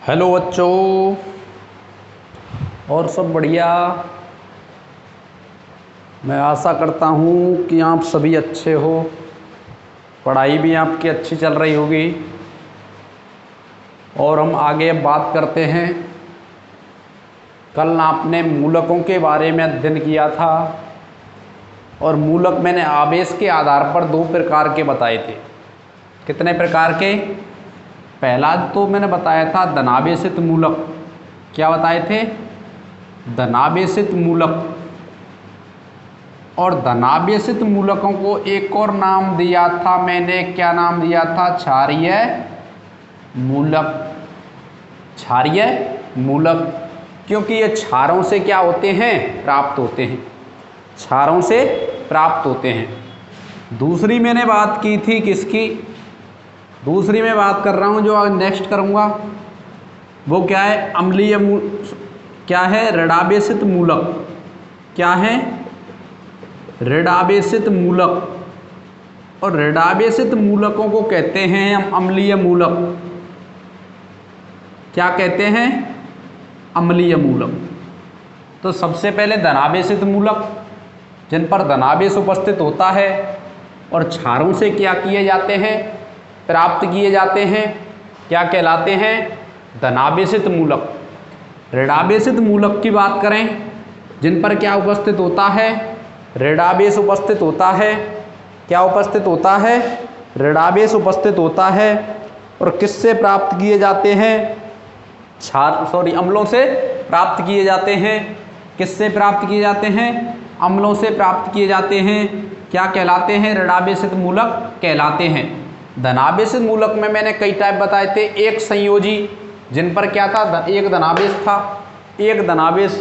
Hello बच्चों, और सब बढ़िया। मैं आशा करता हूँ कि आप सभी अच्छे हो, पढ़ाई भी आपकी अच्छी चल रही होगी। और हम आगे बात करते हैं। कल आपने मूलकों के बारे में अध्ययन किया था और मूलक मैंने आवेश के आधार पर दो प्रकार के बताए थे। कितने प्रकार के? पहला तो मैंने बताया था धनावेशित मूलक। क्या बताए थे? धनावेशित मूलक। और धनावेशित मूलकों को एक और नाम दिया था मैंने। क्या नाम दिया था? क्षारीय मूलक। क्षारीय मूलक, क्योंकि ये क्षारों से क्या होते हैं? प्राप्त होते हैं। क्षारों से प्राप्त होते हैं। दूसरी मैंने बात की थी किसकी? दूसरी मैं बात कर रहा हूँ जो आज नेक्स्ट करूँगा, वो क्या है? अम्लीय क्या है? ऋणावेशित मूलक। क्या है? ऋणावेशित मूलक। और ऋणावेशित मूलकों को कहते हैं हम अम्लीय मूलक। क्या कहते हैं? अम्लीय मूलक। तो सबसे पहले धनावेशित मूलक, जिन पर धनावेश उपस्थित होता है और क्षारों से क्या किए जाते हैं? प्राप्त किए जाते हैं। क्या कहलाते हैं? धनावेशित मूलक। ऋणावेशित मूलक की बात करें, जिन पर क्या उपस्थित होता है? ऋणावेश उपस्थित होता है। क्या उपस्थित होता है? ऋणावेश उपस्थित होता है। और किससे प्राप्त किए जाते हैं? अम्लों से प्राप्त किए जाते हैं। किससे प्राप्त किए जाते हैं? अम्लों से प्राप्त किए जाते हैं। क्या कहलाते हैं? ऋणावेशित मूलक कहलाते हैं। धनावेशित मूलक में मैंने कई टाइप बताए थे। एक संयोजी, जिन पर क्या था? एक धनावेश था। एक धनावेश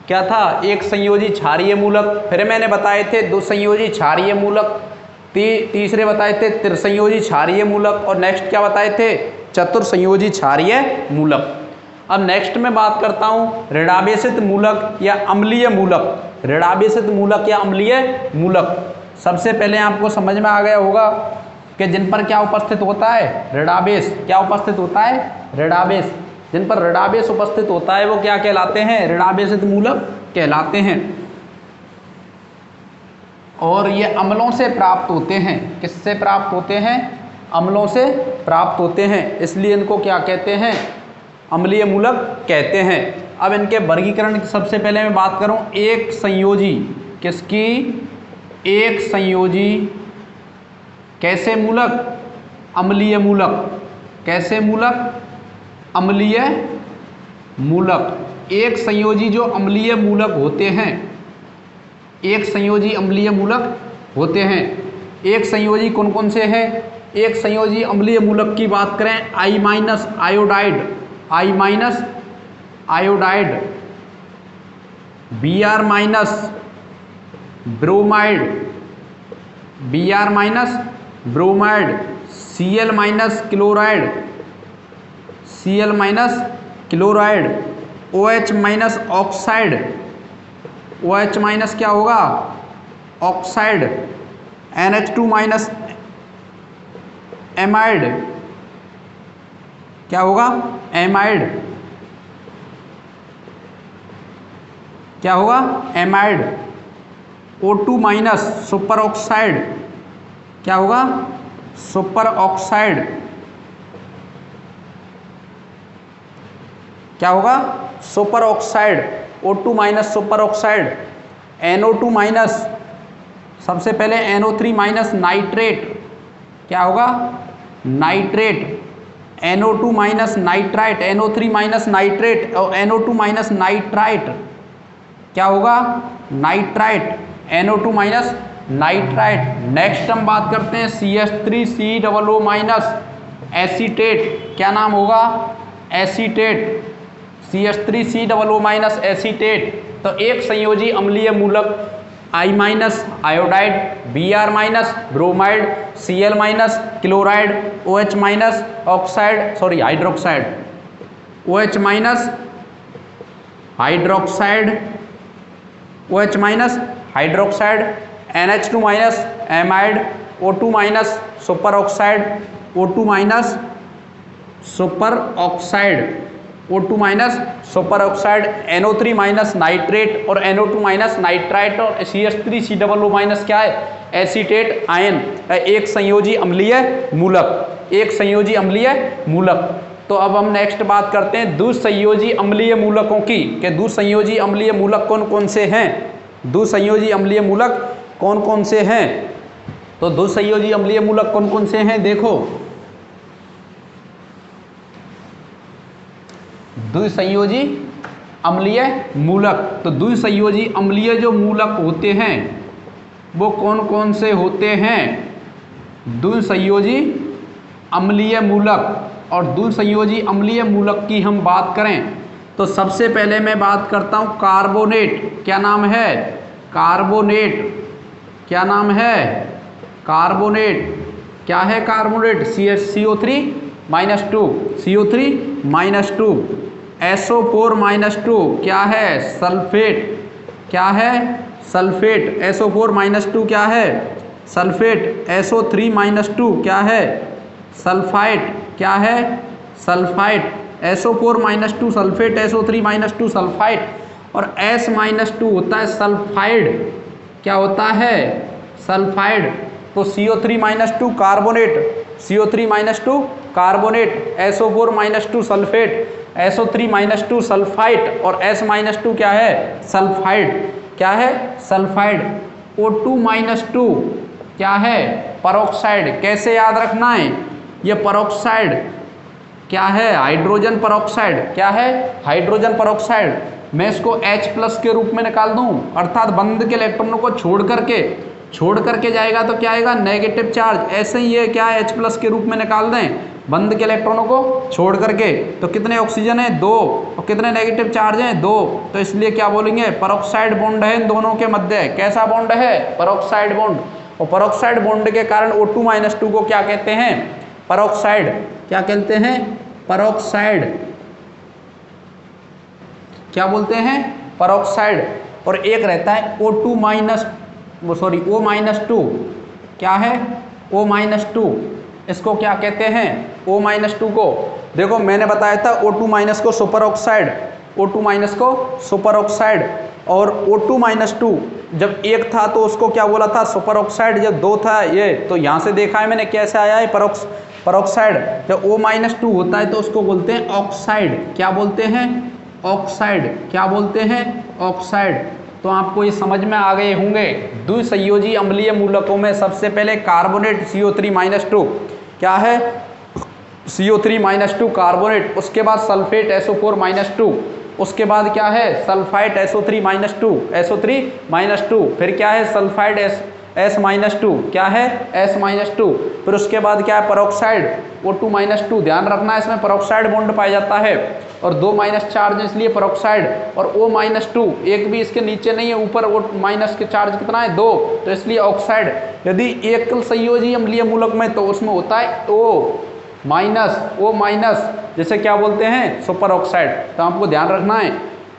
क्या था? एक संयोजी क्षारीय मूलक। फिर मैंने बताए थे दो संयोजी क्षारीय मूलक। तीसरे बताए थे त्रिसंयोजी क्षारीय मूलक। और नेक्स्ट क्या बताए थे? चतुर्संयोजी क्षारीय मूलक। अब नेक्स्ट में बात करता हूँ ऋणावेशित मूलक या अम्लीय मूलक। ऋणावेशित मूलक या अम्लीय मूलक, सबसे पहले आपको समझ में आ गया होगा कि जिन पर क्या उपस्थित होता है? ऋणावेश। क्या उपस्थित होता है? ऋणावेश। जिन पर ऋणावेश उपस्थित होता है वो क्या कहलाते हैं? ऋणावेशित मूलक कहलाते हैं। और ये अम्लों से प्राप्त होते हैं। किससे प्राप्त होते हैं? अम्लों से प्राप्त होते हैं, इसलिए इनको क्या कहते हैं? अम्लीय मूलक कहते हैं। अब इनके वर्गीकरण की सबसे पहले मैं बात करूं, एक संयोजी। किसकी? एक संयोजी कैसे मूलक? अम्लीय मूलक। कैसे मूलक? अम्लीय मूलक। एक संयोजी जो अम्लीय मूलक होते हैं, एक संयोजी अम्लीय मूलक होते हैं। एक संयोजी कौन कौन से हैं? एक संयोजी अम्लीय मूलक की बात करें, I minus iodide, I minus iodide, B R minus bromide, B R minus bromide, C L minus chloride, C L minus chloride, O H minus oxide, O H minus क्या होगा? Oxide, N H two minus amide, क्या होगा? Amide, क्या होगा? Amide, O2 minus super oxide, क्या होगा? Super oxide, क्या होगा? Super oxide, O2 minus super oxide, NO2 minus, सबसे पहले NO3 माइनस नाइट्रेट, क्या होगा? Nitrate, NO2 minus nitrite, NO3 minus nitrate और NO2 माइनस नाइट्राइट, क्या होगा? Nitrite, NO2 minus nitrite. Next हम बात करते हैं CH3COO माइनस एसीटेट। क्या नाम होगा? Acetate, CH3COO minus acetate. तो एक संयोजी अम्लीय मूलक I minus iodide, B R minus bromide, C L minus chloride, O H minus oxide, sorry hydroxide, O H minus hydroxide, O H minus hydroxide, NH2 minus amide, O2 minus superoxide, O2 minus superoxide, O2 minus superoxide, NO3 minus nitrate और NO2 minus nitrite और CH3COO minus क्या है, acetate ion, एक संयोजी अम्लीय मूलक, एक संयोजी अम्लीय मूलक। तो अब हम नेक्स्ट बात करते हैं द्विसंयोजी अम्लीय मूलकों की, कि द्विसंयोजी अम्लीय मूलक कौन कौन से हैं, द्विसंयोजी अम्लीय मूलक कौन कौन से हैं। तो द्विसंयोजी अम्लीय मूलक कौन कौन से हैं, देखो द्विसंयोजी अम्लीय मूलक, तो द्विसंयोजी अम्लीय जो मूलक होते हैं वो कौन कौन से होते हैं, द्विसंयोजी अम्लीय मूलक। और द्विसंयोजी अम्लीय मूलक की हम बात करें तो सबसे पहले मैं बात करता हूं कार्बोनेट, क्या नाम है, कार्बोनेट, क्या नाम है, कार्बोनेट, क्या है carbonate, CO3 minus 2, CO3 minus 2, SO4 minus 2 क्या है, सल्फेट, क्या है, सल्फेट, SO4 माइनस 2 क्या है, सल्फेट, SO3 माइनस 2 क्या है, सल्फाइट, क्या है, sulphite, SO4 minus 2 sulphate, SO3 minus 2 sulphite, और S माइनस 2 होता है सल्फाइड, क्या होता है, सल्फाइड। तो CO3 minus 2 carbonate, CO3 minus 2 carbonate, SO4 minus 2 sulphate, SO3 minus 2 sulphite और S माइनस 2 क्या है, सल्फाइड, क्या है, सल्फाइड। O2 माइनस 2 क्या है, परऑक्साइड, कैसे याद रखना है, ये परऑक्साइड क्या है, हाइड्रोजन परऑक्साइड, क्या है, हाइड्रोजन परऑक्साइड। मैं इसको H प्लस के रूप में निकाल दूं, अर्थात बंद के इलेक्ट्रॉनों को छोड़ करके जाएगा तो क्या आएगा, नेगेटिव चार्ज। ऐसे ही ये क्या है, H प्लस के रूप में निकाल दें, बंद के इलेक्ट्रॉनों को छोड़ करके, तो कितने ऑक्सीजन है, 2, और कितने नेगेटिव चार्ज हैं, 2। तो इसलिए क्या बोलेंगे, परऑक्साइड बॉन्ड है इन दोनों के मध्य, कैसा बॉन्ड है, परऑक्साइड बॉन्ड। और परऑक्साइड बॉन्ड के कारण O2 माइनस 2 को क्या कहते हैं, परऑक्साइड, क्या कहते हैं, परऑक्साइड, क्या बोलते हैं, परऑक्साइड। और एक रहता है O2 माइनस O माइनस 2, क्या है, O माइनस 2, इसको क्या कहते हैं, O माइनस 2 को, देखो मैंने बताया था O2 माइनस को सुपर ऑक्साइड, O2 माइनस को सुपर ऑक्साइड, और O2 माइनस 2 जब एक था तो उसको क्या बोला था, सुपर ऑक्साइड, जब 2 था ये, तो यहाँ से देखा है मैंने कैसे आया है, परऑक्साइड। जब O माइनस 2 होता है तो उसको बोलते हैं ऑक्साइड, क्या बोलते हैं, ऑक्साइड, क्या बोलते हैं, ऑक्साइड। तो आपको ये समझ में आ गए होंगे, द्विसंयोजी अम्लीय मूलकों में सबसे पहले कार्बोनेट CO3 माइनस 2 क्या है, CO3 माइनस 2 कार्बोनेट, उसके बाद सल्फेट SO4 माइनस 2, उसके बाद क्या है, sulphite SO3 minus 2, SO3 minus 2, फिर क्या है, सल्फाइड S माइनस 2, क्या है, S माइनस 2, फिर उसके बाद क्या है, परऑक्साइड O2 माइनस 2, ध्यान रखना है इसमें परऑक्साइड बॉन्ड पाया जाता है, और 2 माइनस चार्ज इसलिए परऑक्साइड, और O माइनस 2 एक भी इसके नीचे नहीं है, ऊपर O माइनस के चार्ज कितना है, 2, तो इसलिए ऑक्साइड। यदि एकल संयोजी अम्लीय मूलक में तो उसमें होता है O माइनस, जैसे क्या बोलते हैं, सुपर ऑक्साइड। तो आपको ध्यान रखना है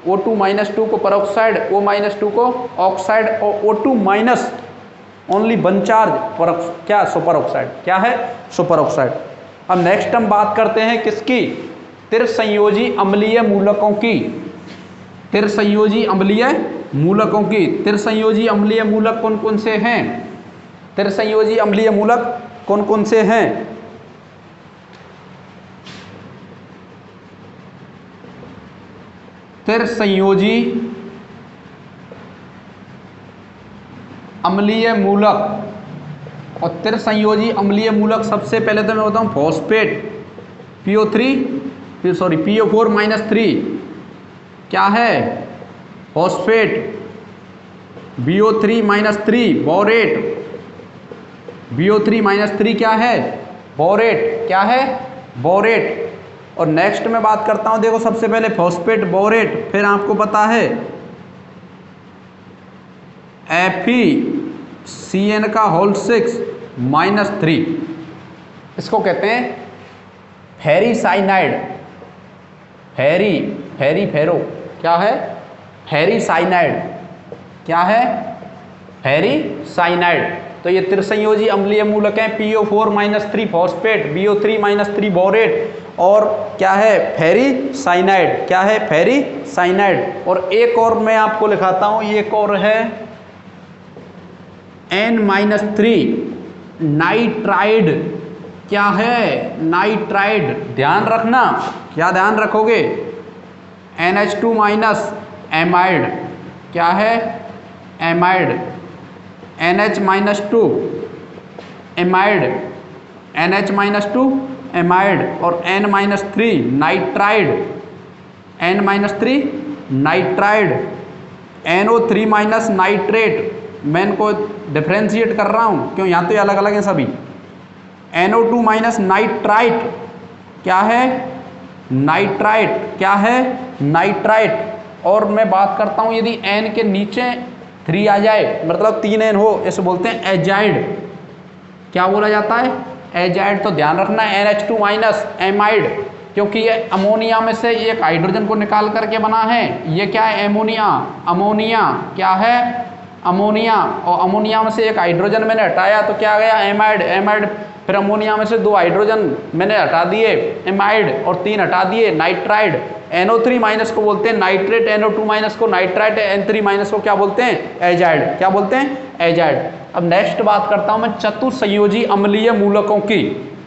O2 माइनस 2 को परऑक्साइड, O माइनस 2 को ऑक्साइड, और O2 माइनस ओनली 1 चार्ज क्या, सुपर ऑक्साइड, क्या है, सुपर ऑक्साइड। अब नेक्स्ट हम बात करते हैं किसकी, त्रिसंयोजी अम्लीय मूलकों की, त्रिसंयोजी अम्लीय मूलकों की। त्रिसंयोजी अम्लीय मूलक कौन कौन से हैं, त्रिसंयोजी अम्लीय मूलक कौन कौन से हैं, त्रिसंयोजी अम्लीय मूलक। और त्रिसंयोजी अम्लीय मूलक सबसे पहले तो मैं बताऊं फॉस्फेट PO4 माइनस 3 क्या है, phosphate, BO3 minus 3 borate, BO3 minus 3 क्या है, बोरेट, क्या है, बोरेट। और नेक्स्ट में बात करता हूं, देखो सबसे पहले फॉस्फेट, बोरेट, फिर आपको पता है FeCN का होल 6 माइनस 3, इसको कहते हैं फेरीसाइनाइड, फेरो क्या है, फेरीसाइनाइड, क्या है, फेरीसाइनाइड। तो ये त्रिसंयोजी अम्लीय मूलक हैं, PO4 minus 3 phosphate, BO3 minus 3 borate और क्या है फेरी साइनाइड, क्या है फेरी साइनाइड। और एक और मैं आपको लिखाता हूं, एक और है N-3 नाइट्राइड, क्या है नाइट्राइड, ध्यान रखना, क्या ध्यान रखोगे, NH2- एमाइड, क्या है amide, NH-2 amide, NH-2 amide और N-3 nitride, N-3 nitride, NO3- nitrate. मैं इनको डिफ्रेंशिएट कर रहा हूँ क्यों, यहाँ तो ये अलग अलग हैं सभी। NO2- नाइट्राइट, क्या है नाइट्राइट, क्या है नाइट्राइट। और मैं बात करता हूँ यदि N के नीचे 3 आ जाए, मतलब 3 N हो, इसे बोलते हैं एजाइड। क्या बोला जाता है, एजाइड। तो ध्यान रखना NH2- एमाइड, क्योंकि ये अमोनिया में से एक हाइड्रोजन को निकाल करके बना है। ये क्या है एमोनिया, अमोनिया, क्या है अमोनिया, और अमोनिया में से एक हाइड्रोजन मैंने हटाया तो क्या आ गया एमाइड, एमाइड। फिर अमोनिया में से 2 हाइड्रोजन मैंने हटा दिए एमाइड और 3 हटा दिए नाइट्राइड। NO3- को बोलते हैं नाइट्रेट, NO2- को नाइट्राइट, N3- को क्या बोलते हैं एजाइड, क्या बोलते हैं एजाइड। अब नेक्स्ट बात करता हूं मैं चतुसंयोजी अम्लीय मूलकों की।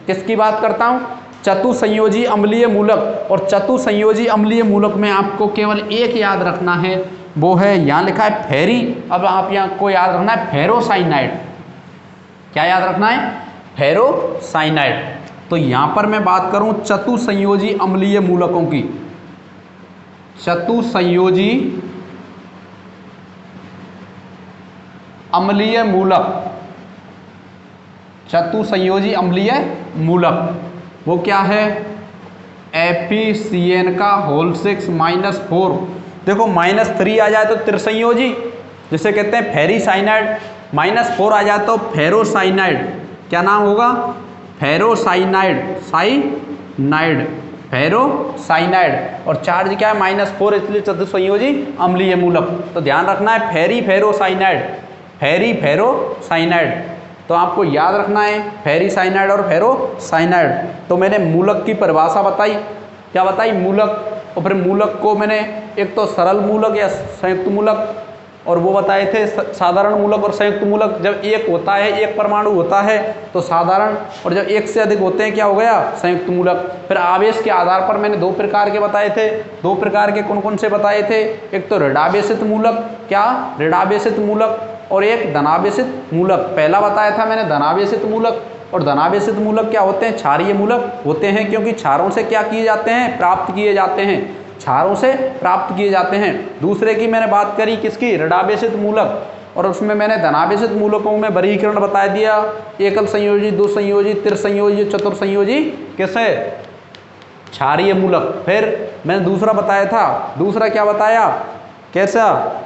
किसकी बात करता हूं, चतुसंयोजी अम्लीय मूलक। और चतुसंयोजी अम्लीय मूलक में आपको केवल एक याद रखना है, वो है यहां लिखा है फेरी। अब आप यहां को याद रखना है फेरोसाइनाइड, क्या याद रखना है फेरोसाइनाइड। तो यहां पर मैं बात करूं चतुसंयोजी अम्लीय मूलकों की, चतुसंयोजी अम्लीय मूलक, चतुसंयोजी अम्लीय मूलक वो क्या है FeCN का होल 6 -4। देखो -3 आ जाए तो त्रिसंयोजी, जिसे कहते हैं फेरीसाइनाइड, -4 आ जाए तो फेरोसाइनाइड। क्या नाम होगा फेरोसाइनाइड, साइनाइड, फेरोसाइनाइड। और चार्ज क्या है -4, इसलिए चतुसंयोजी अम्लीय मूलक। तो ध्यान रखना है फेरोसाइनाइड, फेरोसाइनाइड। तो आपको याद रखना है फेरीसाइनाइड और फेरोसाइनाइड। तो मैंने मूलक की परिभाषा बताई, क्या बताई मूलक, और फिर मूलक को मैंने एक तो सरल मूलक या संयुक्त मूलक, और वो बताए थे साधारण मूलक और संयुक्त मूलक। जब एक होता है, एक परमाणु होता है तो साधारण, और जब एक से अधिक होते हैं क्या हो गया संयुक्त मूलक। फिर आवेश के आधार पर मैंने 2 प्रकार के बताए थे। 2 प्रकार के कौन कौन से बताए थे, एक तो ऋणावेशित मूलक, क्या ऋणावेशित मूलक, और एक धनावेशित मूलक। पहला बताया था मैंने धनावेशित मूलक, और धनावेशित मूलक क्या होते हैं क्षारीय मूलक होते हैं, क्योंकि क्षारों से क्या किए जाते हैं प्राप्त किए जाते हैं, क्षारों से प्राप्त किए जाते हैं। दूसरे की मैंने बात करी किसकी ऋणावेशित मूलक, और उसमें मैंने धनावेशित मूलकों में वर्गीकरण बता दिया, एकल संयोजी, 2 संयोजी, त्रिसंयोजी, चतुर्संयोजी, कैसे क्षारीय मूलक। फिर मैंने दूसरा बताया था, दूसरा क्या बताया कैसा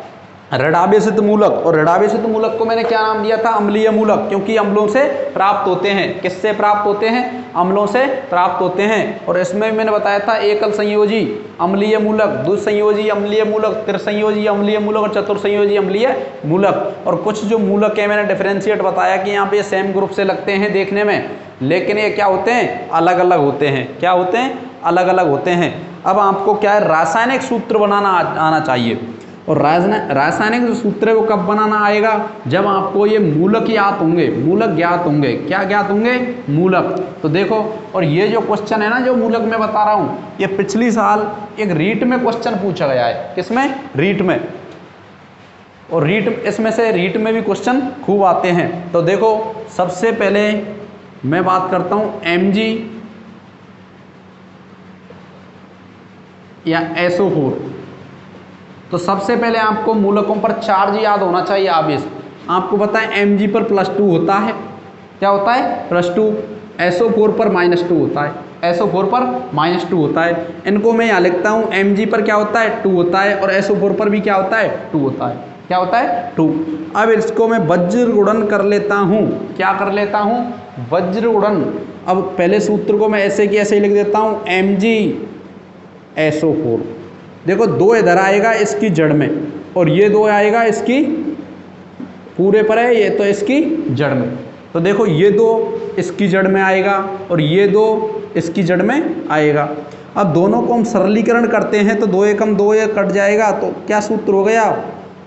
ऋणावेशित मूलक, और ऋणावेशित मूलक को मैंने क्या नाम दिया था अम्लीय मूलक, क्योंकि अम्लों से प्राप्त होते हैं। किससे प्राप्त होते हैं अम्लों से प्राप्त होते हैं। और इसमें मैंने बताया था एकल संयोजी अम्लीय मूलक, द्विसंयोजी अम्लीय मूलक, त्रिसंयोजी अम्लीय मूलक और चतुर्संयोजी अम्लीय मूलक। और कुछ जो मूलक है मैंने डिफरेंशिएट बताया कि यहाँ पे सेम ग्रुप से लगते हैं देखने में, लेकिन ये क्या होते हैं अलग अलग होते हैं, क्या होते हैं अलग अलग होते हैं। अब आपको क्या है रासायनिक सूत्र बनाना आना चाहिए, और रासायनिक जो सूत्र है वो कब बनाना आएगा, जब आपको ये मूलक याद होंगे, मूलक ज्ञात होंगे। क्या ज्ञात होंगे मूलक। तो देखो, और ये जो क्वेश्चन है ना जो मूलक में बता रहा हूँ, ये पिछली साल एक रीट में क्वेश्चन पूछा गया है। किसमें रीट में, और रीट इसमें से रीट में भी क्वेश्चन खूब आते हैं। तो देखो सबसे पहले मैं बात करता हूँ Mg या SO4। तो सबसे पहले आपको मूलकों पर चार्ज याद होना चाहिए, आवेश। आपको पता है Mg पर +2 होता है, क्या होता है +2, SO4 पर -2 होता है, SO4 पर -2 होता है। इनको मैं यहाँ लिखता हूँ Mg पर क्या होता है 2 होता है, और SO4 पर भी क्या होता है 2 होता है, क्या होता है 2। अब इसको मैं वज्र गुणन कर लेता हूँ, क्या कर लेता हूँ वज्र गुणन। अब पहले सूत्र को मैं ऐसे की ऐसे ही लिख देता हूँ MgSO4। देखो 2 इधर आएगा इसकी जड़ में, और ये 2 आएगा इसकी पूरे पर है, ये तो इसकी जड़ में। तो देखो ये 2 इसकी जड़ में आएगा और ये 2 इसकी जड़ में आएगा। अब दोनों को हम सरलीकरण करते हैं तो 2 एकम 2 ये कट जाएगा, तो क्या सूत्र हो गया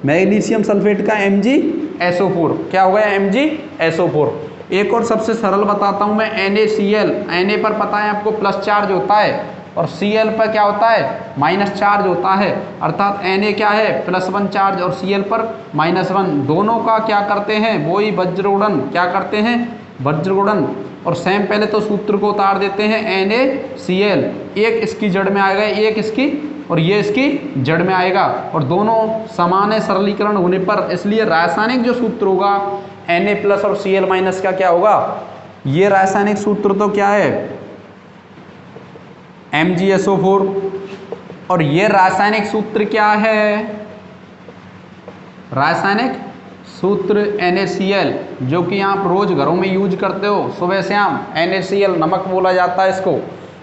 मैग्नीशियम सल्फेट का MgSO4। क्या हो गया MgSO4। एक और सबसे सरल बताता हूँ मैं NaCl। Na पर पता है आपको प्लस चार्ज होता है और Cl पर क्या होता है माइनस चार्ज होता है, अर्थात Na क्या है +1 चार्ज और Cl पर -1। दोनों का क्या करते हैं वही वज्रगुणन, क्या करते हैं वज्रगुणन। और सेम पहले तो सूत्र को उतार देते हैं NaCl, एक इसकी जड़ में आएगा एक इसकी और ये इसकी जड़ में आएगा और दोनों समान है सरलीकरण होने पर, इसलिए रासायनिक जो सूत्र होगा Na+ और Cl- का क्या होगा, ये रासायनिक सूत्र तो क्या है MgSO4 और ये रासायनिक सूत्र क्या है, रासायनिक सूत्र NaCl, जो कि आप रोज घरों में यूज करते हो सुबह शाम। NaCl नमक बोला जाता है इसको,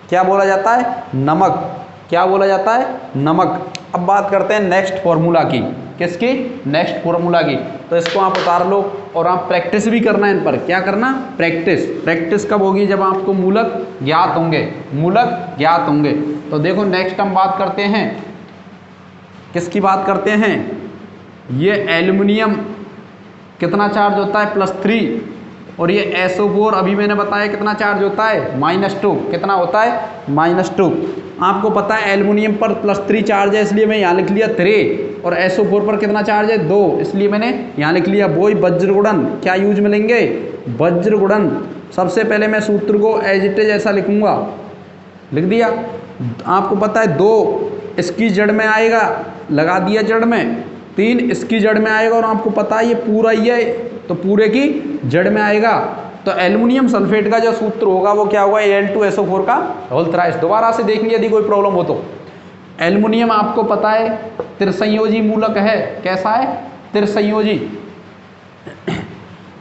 क्या बोला जाता है नमक, क्या बोला जाता है नमक। अब बात करते हैं नेक्स्ट फॉर्मूला की, किसकी नेक्स्ट फॉर्मूला की। तो इसको आप उतार लो और आप प्रैक्टिस भी करना है इन पर, क्या करना प्रैक्टिस। प्रैक्टिस कब होगी जब आपको मूलक ज्ञात होंगे, मूलक ज्ञात होंगे। तो देखो नेक्स्ट हम बात करते हैं, किसकी बात करते हैं, ये एल्युमिनियम कितना चार्ज होता है +3 और ये SO4 अभी मैंने बताया कितना चार्ज होता है -2। कितना होता है -2। आपको पता है एल्युमिनियम पर +3 चार्ज है इसलिए मैं यहाँ लिख लिया 3 और SO4 पर कितना चार्ज है 2 इसलिए मैंने यहाँ लिख लिया वही वज्रगुणन। क्या यूज में लेंगे वज्रगुणन। सबसे पहले मैं सूत्र को एज इट इज ऐसा लिखूंगा, लिख दिया। आपको पता है 2 इसकी जड़ में आएगा, लगा दिया जड़ में, 3 इसकी जड़ में आएगा और आपको पता है ये पूरा ही है तो पूरे की जड़ में आएगा। तो एल्युमिनियम सल्फेट का जो सूत्र होगा वो क्या होगा Al2SO4 का होल थ्राइस। दोबारा से देखेंगे यदि कोई प्रॉब्लम हो तो। एल्युमिनियम आपको पता है त्रिसंयोजी मूलक है, कैसा है त्रिसंयोजी,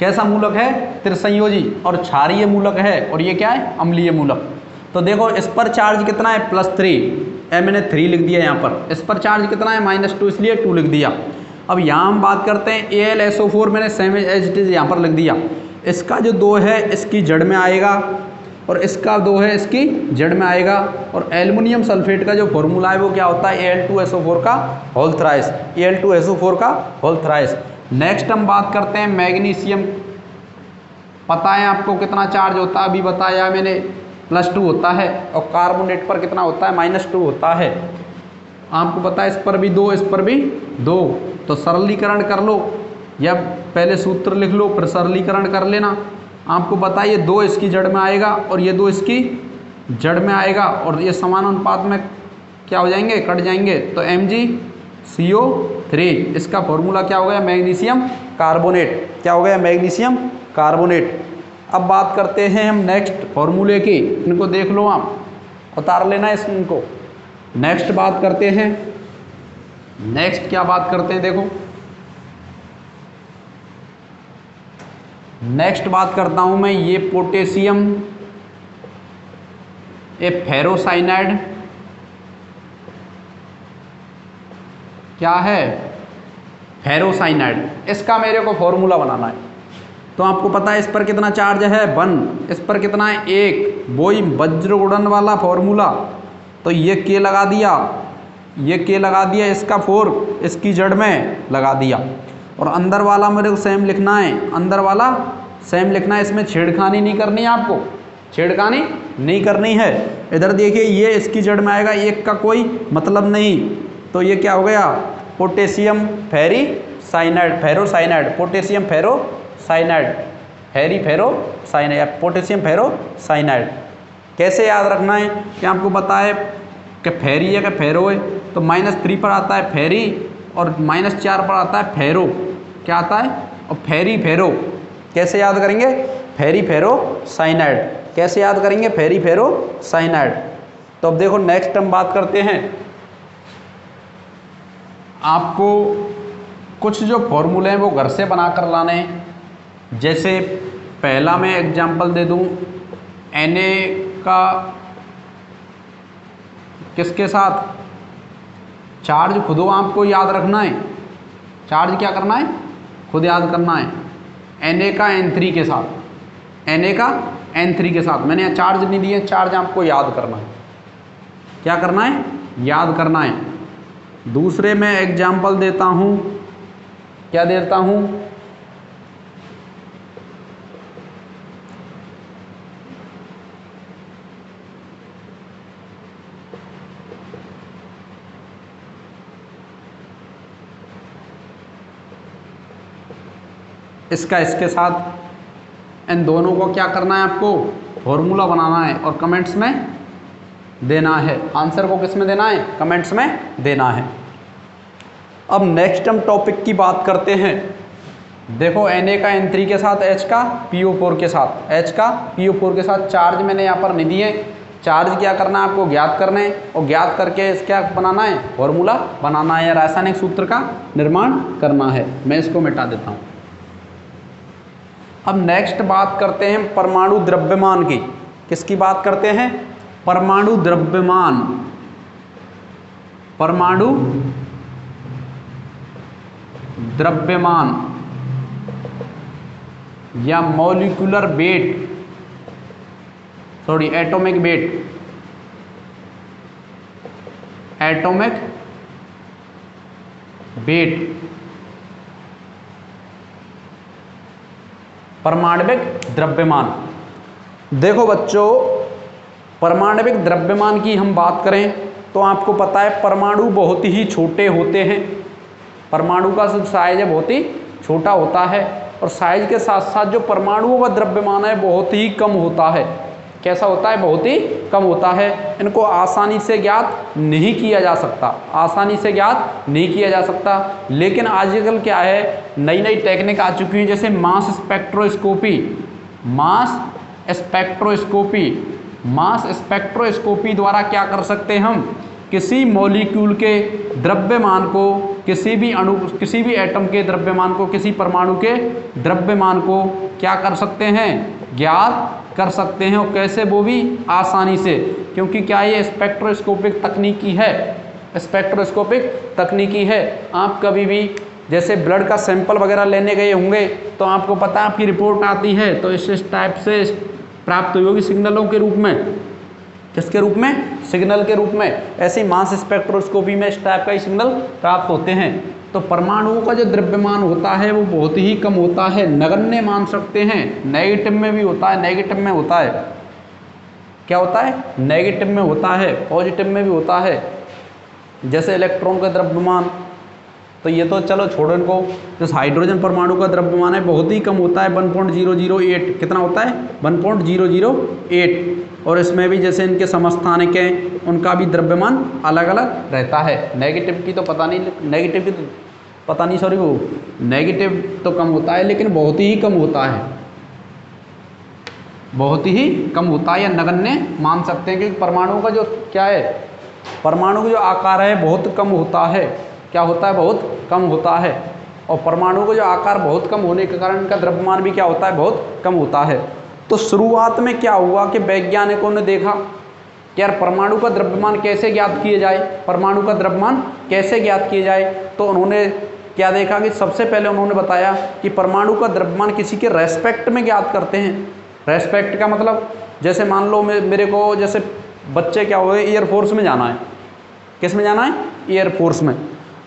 कैसा मूलक है त्रिसंयोजी, और क्षारीय मूलक है और ये क्या है अम्लीय मूलक। तो देखो इस पर चार्ज कितना है +3, मैंने 3 लिख दिया यहाँ पर। इस पर चार्ज कितना है -2 इसलिए 2 लिख दिया। अब यहाँ हम बात करते हैं AlSO4 मैंने सेम एज इट इज यहाँ पर लिख दिया। इसका जो 2 है इसकी जड़ में आएगा और इसका 2 है इसकी जड़ में आएगा। और एल्युमिनियम सल्फेट का जो फॉर्मूला है वो क्या होता है Al2SO4 का होल थ्राइस, Al2SO4 का होल थ्राइस। नेक्स्ट हम बात करते हैं मैग्नीशियम। पता है आपको कितना चार्ज होता है, अभी बताया मैंने +2 होता है और कार्बोनेट पर कितना होता है -2 होता है। आपको पता है इस पर भी 2 इस पर भी 2। तो सरलीकरण कर लो या पहले सूत्र लिख लो फिर सरलीकरण कर लेना। आपको पता है ये 2 इसकी जड़ में आएगा और ये 2 इसकी जड़ में आएगा और ये समान अनुपात में क्या हो जाएंगे कट जाएंगे। तो MgCO3 इसका फॉर्मूला क्या हो गया मैग्नीशियम कार्बोनेट। क्या हो गया मैग्नीशियम कार्बोनेट। अब बात करते हैं हम नेक्स्ट फॉर्मूले की, इनको देख लो आप, उतार लेना इनको। नेक्स्ट बात करते हैं, नेक्स्ट क्या बात करते हैं देखो, नेक्स्ट बात करता हूं मैं ये पोटेशियम फेरोसाइनाइड क्या है फेरोसाइनाइड, इसका मेरे को फॉर्मूला बनाना है। तो आपको पता है इस पर कितना चार्ज है 1, इस पर कितना है 1, वही वज्रगुणन वाला फॉर्मूला। तो ये K लगा दिया, ये K लगा दिया, इसका 4 इसकी जड़ में लगा दिया और अंदर वाला मेरे को सेम लिखना है, अंदर वाला सेम लिखना है। इसमें छेड़खानी नहीं करनी है, आपको छेड़खानी नहीं करनी है। इधर देखिए ये इसकी जड़ में आएगा, एक का कोई मतलब नहीं। तो ये क्या हो गया potassium ferricyanide, ferrocyanide, potassium ferrocyanide, ferrocyanide, potassium ferrocyanide. कैसे याद रखना है कि आपको पता है कि फेरी है कि फेरो है, तो -3 पर आता है फेरी और -4 पर आता है फेरो। क्या आता है और फेरी फेरो। कैसे याद करेंगे फेरी फेरोसाइनाइड, कैसे याद करेंगे फेरी फेरोसाइनाइड। तो अब देखो नेक्स्ट हम बात करते हैं, आपको कुछ जो फॉर्मूले हैं वो घर से बनाकर लाने हैं। जैसे पहला मैं एग्जांपल दे दूं, Na का किसके साथ चार्ज खुद आपको याद रखना है, चार्ज क्या करना है खुद याद करना है। Na का N3 के साथ, Na का N3 के साथ। मैंने यहाँ चार्ज नहीं दिए, चार्ज आपको याद करना है। क्या करना है? याद करना है। दूसरे मैं एग्जाम्पल देता हूँ, क्या देता हूँ? इसका इसके साथ, इन दोनों को क्या करना है आपको? फॉर्मूला बनाना है और कमेंट्स में देना है। आंसर को किस में देना है? कमेंट्स में देना है। अब नेक्स्ट हम टॉपिक की बात करते हैं। देखो Na का N3 के साथ, H का PO4 के साथ, H का PO4 के साथ चार्ज मैंने यहाँ पर नहीं दिए। चार्ज क्या करना है आपको? ज्ञात करना है, और ज्ञात करके क्या बनाना है? फॉर्मूला बनाना है या रासायनिक सूत्र का निर्माण करना है। मैं इसको मिटा देता हूँ। अब नेक्स्ट बात करते हैं परमाणु द्रव्यमान की। किसकी बात करते हैं? परमाणु द्रव्यमान। परमाणु द्रव्यमान या molecular weight, sorry atomic weight, atomic weight, परमाणविक द्रव्यमान। देखो बच्चों, परमाणविक द्रव्यमान की हम बात करें तो आपको पता है परमाणु बहुत ही छोटे होते हैं। परमाणु का साइज बहुत ही छोटा होता है, और साइज के साथ साथ जो परमाणुओं का द्रव्यमान है बहुत ही कम होता है। कैसा होता है? बहुत ही कम होता है। इनको आसानी से ज्ञात नहीं किया जा सकता, आसानी से ज्ञात नहीं किया जा सकता। लेकिन आजकल क्या है, नई नई टेक्निक आ चुकी है, जैसे mass spectroscopy. Mass spectroscopy, mass spectroscopy द्वारा क्या कर सकते हैं हम? किसी मॉलिक्यूल के द्रव्यमान को, किसी भी अणु, किसी भी एटम के द्रव्यमान को, किसी परमाणु के द्रव्यमान को क्या कर सकते हैं? ज्ञात कर सकते हैं। और कैसे? वो भी आसानी से, क्योंकि क्या ये स्पेक्ट्रोस्कोपिक तकनीकी है, स्पेक्ट्रोस्कोपिक तकनीकी है। आप कभी भी जैसे ब्लड का सैंपल वगैरह लेने गए होंगे तो आपको पता है आपकी रिपोर्ट आती है तो इस टाइप से प्राप्त हुई होगी सिग्नलों के रूप में। किसके रूप में? सिग्नल के रूप में। ऐसे मास स्पेक्ट्रोस्कोपी में इस टाइप का ही सिग्नल प्राप्त होते हैं। तो परमाणुओं का जो द्रव्यमान होता है वो बहुत ही कम होता है, नगण्य मान सकते हैं। नेगेटिव में भी होता है, नेगेटिव में होता है। क्या होता है? नेगेटिव में होता है, पॉजिटिव में भी होता है। जैसे इलेक्ट्रॉन का द्रव्यमान, तो ये तो चलो छोड़ो इनको। जैसे हाइड्रोजन परमाणु का द्रव्यमान है बहुत ही कम होता है, 1.008। कितना होता है? 1.008। और इसमें भी जैसे इनके समस्थानिक हैं, उनका भी द्रव्यमान अलग अलग रहता है। नेगेटिव की तो पता नहीं, नेगेटिव की तो पता नहीं, सॉरी वो नेगेटिव तो कम होता है, लेकिन बहुत ही कम होता है, बहुत ही कम होता है, या नगण्य मान सकते हैं। क्योंकि परमाणु का जो क्या है, परमाणु का जो आकार है बहुत कम होता है। क्या होता है? बहुत कम होता है। और परमाणु का जो आकार बहुत कम होने के कारण इनका द्रव्यमान भी क्या होता है? बहुत कम होता है। तो शुरुआत में क्या हुआ कि वैज्ञानिकों ने देखा कि यार परमाणु का द्रव्यमान कैसे ज्ञात किए जाए, परमाणु का द्रव्यमान कैसे ज्ञात किए जाए। तो उन्होंने क्या देखा कि सबसे पहले उन्होंने बताया कि परमाणु का द्रव्यमान किसी के रेस्पेक्ट में ज्ञात करते हैं। रेस्पेक्ट का मतलब, जैसे मान लो मेरे को, जैसे बच्चे क्या हुए, एयरफोर्स में जाना है। किस में जाना है? एयरफोर्स में।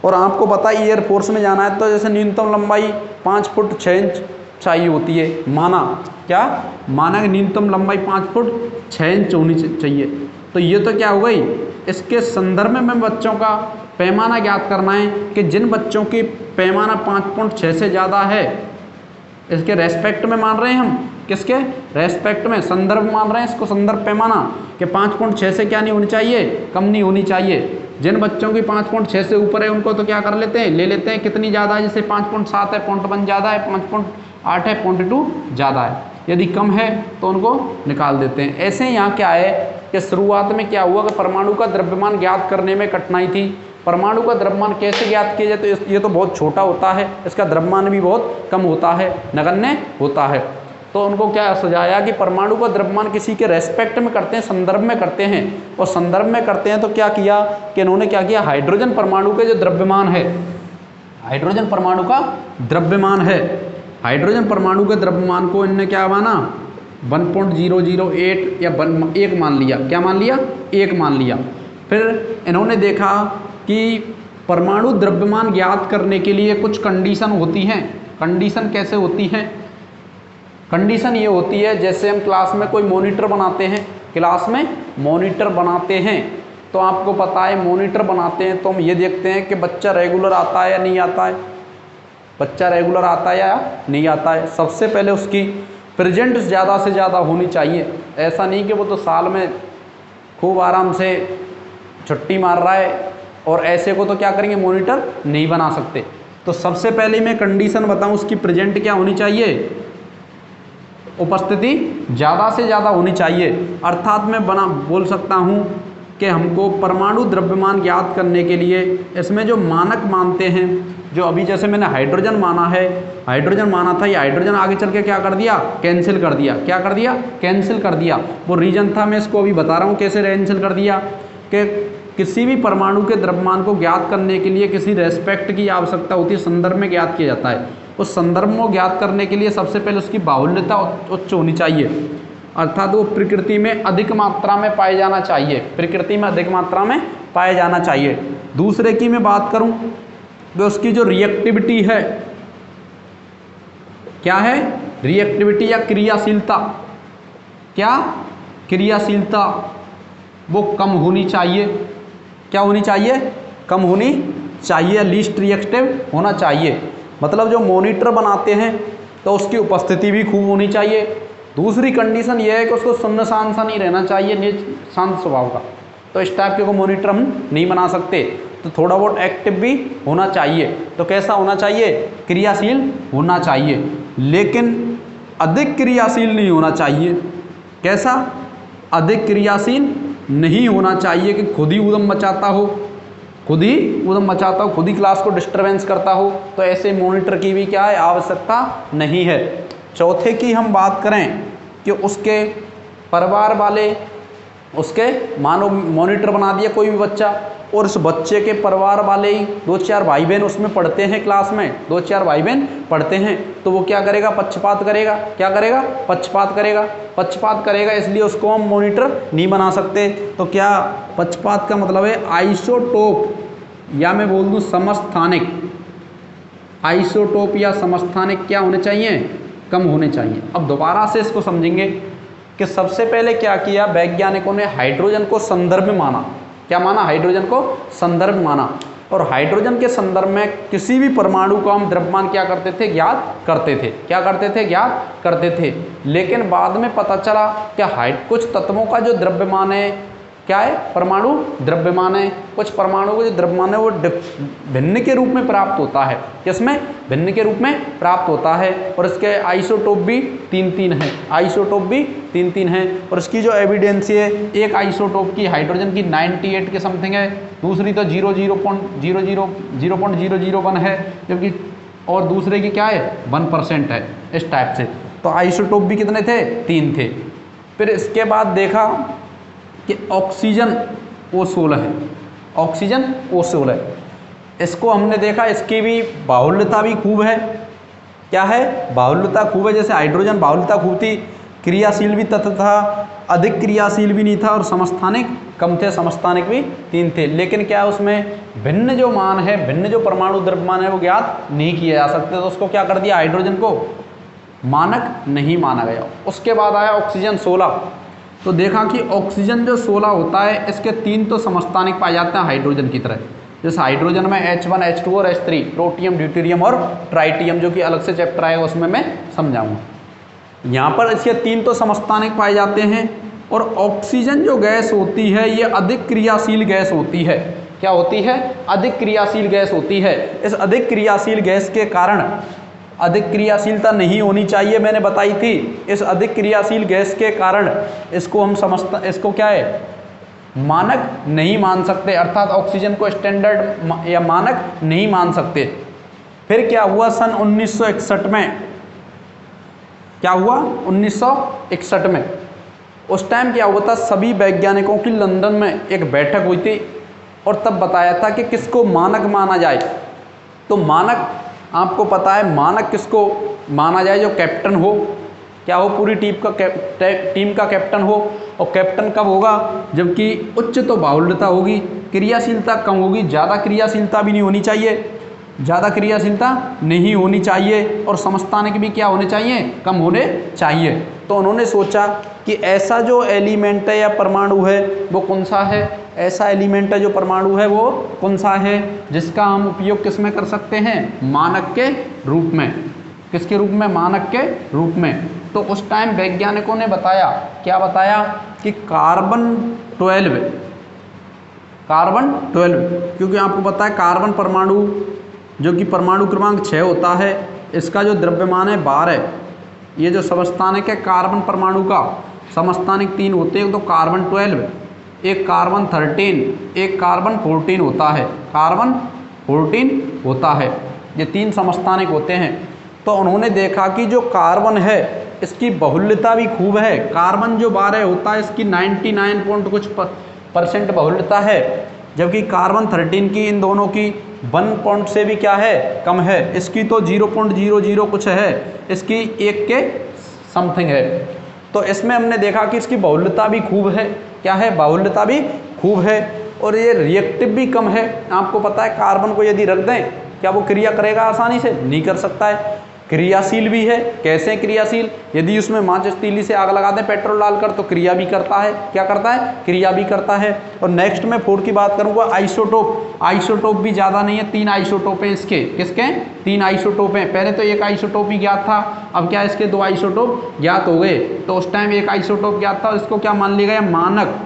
और आपको पता है एयरफोर्स में जाना है तो जैसे न्यूनतम लंबाई 5 फुट 6 इंच चाहिए होती है। माना क्या? माना कि न्यूनतम लंबाई 5 फुट 6 इंच होनी चाहिए। तो ये तो क्या हो गई, इसके संदर्भ में बच्चों का पैमाना ज्ञात करना है कि जिन बच्चों की पैमाना 5.6 से ज़्यादा है, इसके रेस्पेक्ट में मान रहे हैं हम, किसके रेस्पेक्ट में, संदर्भ मान रहे हैं इसको, संदर्भ पैमाना कि 5.6 से क्या नहीं होनी चाहिए, कम नहीं होनी चाहिए। जिन बच्चों की 5.6 से ऊपर है उनको तो क्या कर लेते हैं, ले लेते हैं कितनी ज़्यादा है, जैसे 5.7 है 0.1 ज़्यादा है, 5.8 है 0.2 ज़्यादा है, यदि कम है तो उनको निकाल देते हैं। ऐसे यहाँ क्या है कि शुरुआत में क्या हुआ कि परमाणु का द्रव्यमान ज्ञात करने में कठिनाई थी। परमाणु का द्रव्यमान कैसे ज्ञात किया जाए, तो ये तो बहुत छोटा होता है, इसका द्रव्यमान भी बहुत कम होता है, नगण्य होता है। तो उनको क्या सुझाया कि परमाणु का द्रव्यमान किसी के रेस्पेक्ट में करते हैं, संदर्भ में करते हैं। और संदर्भ में करते हैं तो क्या किया कि इन्होंने क्या किया, हाइड्रोजन परमाणु के जो द्रव्यमान है, हाइड्रोजन परमाणु का द्रव्यमान है, हाइड्रोजन परमाणु के द्रव्यमान को इनने क्या माना, 1.008 या 1 मान लिया। क्या मान लिया? 1 मान लिया। फिर इन्होंने देखा कि परमाणु द्रव्यमान ज्ञात करने के लिए कुछ कंडीशन होती हैं। कंडीशन कैसे होती हैं? कंडीशन ये होती है, जैसे हम क्लास में कोई मॉनिटर बनाते हैं, क्लास में मॉनिटर बनाते हैं तो आपको पता है मॉनिटर बनाते हैं तो हम ये देखते हैं कि बच्चा रेगुलर आता है या नहीं आता है, बच्चा रेगुलर आता है या नहीं आता है। सबसे पहले उसकी प्रेजेंट ज़्यादा से ज़्यादा होनी चाहिए। ऐसा नहीं कि वो तो साल में खूब आराम से छुट्टी मार रहा है और ऐसे को तो क्या करेंगे, मॉनिटर नहीं बना सकते। तो सबसे पहले मैं कंडीशन बताऊं, उसकी प्रेजेंट क्या होनी चाहिए, उपस्थिति ज़्यादा से ज़्यादा होनी चाहिए। अर्थात मैं बोल सकता हूं कि हमको परमाणु द्रव्यमान ज्ञात करने के लिए इसमें जो मानक मानते हैं, जो अभी जैसे मैंने हाइड्रोजन माना है, हाइड्रोजन माना था, ये हाइड्रोजन आगे चल के क्या कर दिया, कैंसिल कर दिया। क्या कर दिया? कैंसिल कर दिया। वो रीजन था, मैं इसको अभी बता रहा हूँ कैसे कैंसिल कर दिया। कि किसी भी परमाणु के द्रव्यमान को ज्ञात करने के लिए किसी रेस्पेक्ट की आवश्यकता होती है, संदर्भ में ज्ञात किया जाता है। उस संदर्भ में ज्ञात करने के लिए सबसे पहले उसकी बाहुल्यता उच्च होनी चाहिए, अर्थात वो प्रकृति में अधिक मात्रा में पाए जाना चाहिए, प्रकृति में अधिक मात्रा में पाए जाना चाहिए। दूसरे की मैं बात करूं तो उसकी जो रिएक्टिविटी है, क्या है, रिएक्टिविटी या क्रियाशीलता, क्या क्रियाशीलता, वो कम होनी चाहिए। क्या होनी चाहिए? कम होनी चाहिए, लीस्ट रिएक्टिव होना चाहिए। मतलब जो मॉनिटर बनाते हैं तो उसकी उपस्थिति भी खूब होनी चाहिए। दूसरी कंडीशन ये है कि उसको सुन्न-सान सा नहीं रहना चाहिए, शांत स्वभाव का, तो इस टाइप के को मॉनिटर हम नहीं बना सकते। तो थोड़ा बहुत एक्टिव भी होना चाहिए। तो कैसा होना चाहिए? क्रियाशील होना चाहिए, लेकिन अधिक क्रियाशील नहीं होना चाहिए। कैसा? अधिक क्रियाशील नहीं होना चाहिए कि खुद ही उधम मचाता हो, खुद ही उधम मचाता हो, खुद ही क्लास को डिस्टर्बेंस करता हो। तो ऐसे मॉनिटर की भी क्या है, आवश्यकता नहीं है। चौथे की हम बात करें कि उसके परिवार वाले, उसके मानो मॉनिटर बना दिया कोई भी बच्चा और उस बच्चे के परिवार वाले ही 2-4 भाई बहन उसमें पढ़ते हैं, क्लास में 2-4 भाई बहन पढ़ते हैं, तो वो क्या करेगा, पक्षपात करेगा। क्या करेगा? पक्षपात करेगा। पक्षपात करेगा, इसलिए उसको हम मॉनिटर नहीं बना सकते। तो क्या पक्षपात का मतलब है आइसोटोप, या मैं बोल दूँ समस्थानिक, आइसोटोप या समस्थानिक क्या होने चाहिए, कम होने चाहिए। अब दोबारा से इसको समझेंगे कि सबसे पहले क्या किया वैज्ञानिकों ने, हाइड्रोजन को संदर्भ में माना। क्या माना? हाइड्रोजन को संदर्भ माना। और हाइड्रोजन के संदर्भ में किसी भी परमाणु को हम द्रव्यमान क्या करते थे, ज्ञात करते थे। क्या करते थे? ज्ञात करते थे। लेकिन बाद में पता चला कि कुछ तत्वों का जो द्रव्यमान है क्या है, परमाणु द्रव्यमान है। कुछ परमाणु का जो द्रव्यमान है वो भिन्न के रूप में प्राप्त होता है। किसमें? भिन्न के रूप में प्राप्त होता है। और इसके आइसोटोप भी 3-3 है, आइसोटोप भी 3-3 है। और इसकी जो एविडेंस है, एक आइसोटोप की हाइड्रोजन की 98 के समथिंग है, दूसरी तो 0.001 है, जबकि और दूसरे की क्या है, 1% है, इस टाइप से। तो आइसोटोप भी कितने थे? 3 थे। फिर इसके बाद देखा कि ऑक्सीजन O16 है, ऑक्सीजन O16 है। इसको हमने देखा, इसकी भी बाहुल्यता भी खूब है। क्या है? बाहुल्यता खूब है। जैसे हाइड्रोजन बाहुल्यता खूब थी, क्रियाशील भी तत्व था, अधिक क्रियाशील भी नहीं था, और समस्थानिक कम थे, समस्थानिक भी 3 थे। लेकिन क्या उसमें भिन्न जो मान है, भिन्न जो परमाणु द्रव्यमान है वो ज्ञात नहीं किया जा सकते। तो उसको क्या कर दिया, हाइड्रोजन को मानक नहीं माना गया। उसके बाद आया ऑक्सीजन 16। तो देखा कि ऑक्सीजन जो 16 होता है, इसके 3 तो समस्थानिक पाए जाते हैं हाइड्रोजन की तरह। जैसे हाइड्रोजन में H1, H2 और H3, प्रोटियम, ड्यूटेरियम और ट्राइटियम, जो कि अलग से चैप्टर आएगा उसमें मैं समझाऊंगा। यहाँ पर इसके 3 तो समस्थानिक पाए जाते हैं। और ऑक्सीजन जो गैस होती है ये अधिक क्रियाशील गैस होती है। क्या होती है? अधिक क्रियाशील गैस होती है। इस अधिक क्रियाशील गैस के कारण, अधिक क्रियाशीलता नहीं होनी चाहिए, मैंने बताई थी। इस अधिक क्रियाशील गैस के कारण इसको हम इसको क्या है, मानक नहीं मान सकते, अर्थात ऑक्सीजन को स्टैंडर्ड या मानक नहीं मान सकते। फिर क्या हुआ, सन 1961 में क्या हुआ, 1961 में उस टाइम क्या हुआ था, सभी वैज्ञानिकों की लंदन में एक बैठक हुई थी और तब बताया था कि किसको मानक माना जाए। तो मानक, आपको पता है मानक किसको माना जाए, जो कैप्टन हो। क्या हो, पूरी टीम का कैप्टन हो। और कैप्टन कब होगा, जबकि उच्च तो बाहुल्यता होगी, क्रियाशीलता कम होगी, ज़्यादा क्रियाशीलता भी नहीं होनी चाहिए, ज़्यादा क्रियाशीलता नहीं होनी चाहिए, और समस्थानिक भी क्या होने चाहिए, कम होने चाहिए। तो उन्होंने सोचा कि ऐसा जो एलिमेंट है या परमाणु है वो कौन सा है, ऐसा एलिमेंट है जो परमाणु है वो कौन सा है जिसका हम उपयोग किस में कर सकते हैं, मानक के रूप में। किसके रूप में, मानक के रूप में। तो उस टाइम वैज्ञानिकों ने बताया, क्या बताया कि कार्बन 12, क्योंकि आपको पता है कार्बन परमाणु जो कि परमाणु क्रमांक 6 होता है, इसका जो द्रव्यमान है 12, ये जो समस्थानिक है कार्बन परमाणु का, समस्थानिक 3 होते हैं, एक तो कार्बन 12, एक कार्बन 13, एक कार्बन 14 होता है, कार्बन 14 होता है, ये 3 समस्थानिक होते हैं। तो उन्होंने देखा कि जो कार्बन है इसकी बहुल्यता भी खूब है, कार्बन जो 12 होता है इसकी 99 पॉइंट कुछ % बहुल्यता है, जबकि कार्बन 13 की, इन दोनों की 1 पॉइंट से भी क्या है, कम है, इसकी तो 0.00 कुछ है, इसकी 1 के समथिंग है। तो इसमें हमने देखा कि इसकी बहुल्यता भी खूब है, क्या है, बाहुल्यता भी खूब है, और ये रिएक्टिव भी कम है। आपको पता है कार्बन को यदि रख दें, क्या वो क्रिया करेगा आसानी से, नहीं कर सकता है। क्रियाशील भी है, कैसे क्रियाशील, यदि उसमें माचिस तीली से आग लगा दें पेट्रोल डालकर तो क्रिया भी करता है, क्या करता है, क्रिया भी करता है। और नेक्स्ट में 4 की बात करूंगा, आइसोटोप भी ज़्यादा नहीं है, 3 आइसोटोप हैं इसके, किसके, 3 आइसोटोप हैं। पहले तो 1 आइसोटोप ही ज्ञात था, अब क्या इसके 2 आइसोटोप ज्ञात हो गए। तो उस टाइम 1 आइसोटोप ज्ञात था, इसको क्या मान लिया गया, मानक,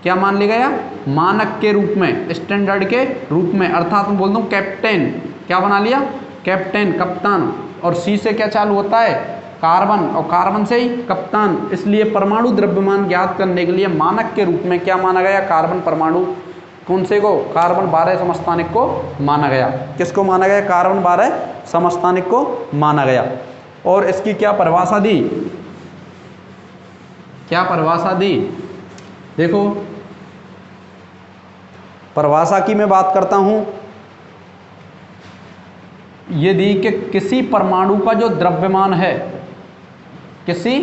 क्या मान लिया गया, मानक के रूप में, स्टैंडर्ड के रूप में, अर्थात मैं बोल दूं कैप्टन, क्या बना लिया, कैप्टन, कप्तान। और सी से क्या चालू होता है, कार्बन, और कार्बन से ही कप्तान। इसलिए परमाणु द्रव्यमान ज्ञात करने के लिए मानक के रूप में क्या माना गया, कार्बन परमाणु, कौन से को, कार्बन 12 समस्थानिक को माना गया। किसको माना गया, कार्बन 12 समस्थानिक को माना गया। और इसकी क्या परिभाषा दी, क्या परिभाषा दी, देखो परिभाषा की मैं बात करता हूं, ये दी कि किसी परमाणु का जो द्रव्यमान है, किसी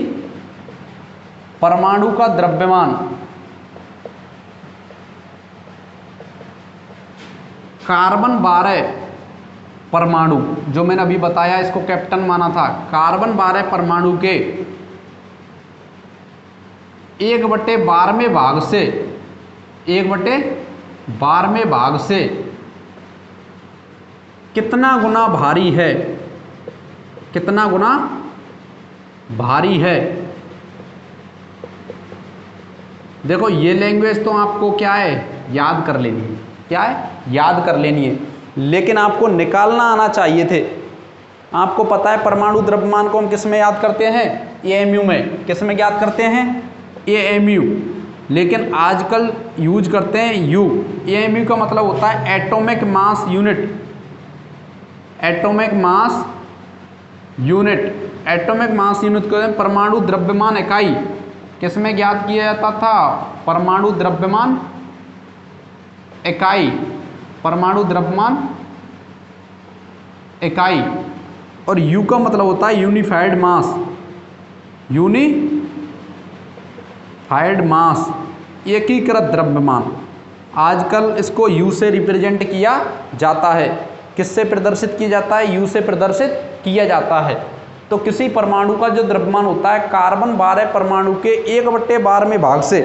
परमाणु का द्रव्यमान कार्बन 12 परमाणु, जो मैंने अभी बताया इसको कैप्टन माना था, कार्बन 12 परमाणु के 1/12वें भाग से, 1/12वें भाग से कितना गुना भारी है, कितना गुना भारी है। देखो ये लैंग्वेज तो आपको क्या है, याद कर लेनी है, क्या है, याद कर लेनी है, लेकिन आपको निकालना आना चाहिए थे। आपको पता है परमाणु द्रव्यमान को हम किस में याद करते हैं, एएमयू में। किस में याद करते हैं, एएमयू, लेकिन आजकल यूज करते हैं यू। एएमयू का मतलब होता है atomic mass unit, atomic mass unit, atomic mass unit को परमाणु द्रव्यमान इकाई किस में ज्ञात किया जाता था, परमाणु द्रव्यमान इकाई, परमाणु द्रव्यमान इकाई। और यू का मतलब होता है यूनिफाइड मास, यूनिफाइड मास, एकीकृत द्रव्यमान। आजकल इसको यू से रिप्रेजेंट किया जाता है, किससे प्रदर्शित किया जाता है, यू से प्रदर्शित किया जाता है। तो किसी परमाणु का जो द्रव्यमान होता है कार्बन 12 परमाणु के 1/12वें भाग से,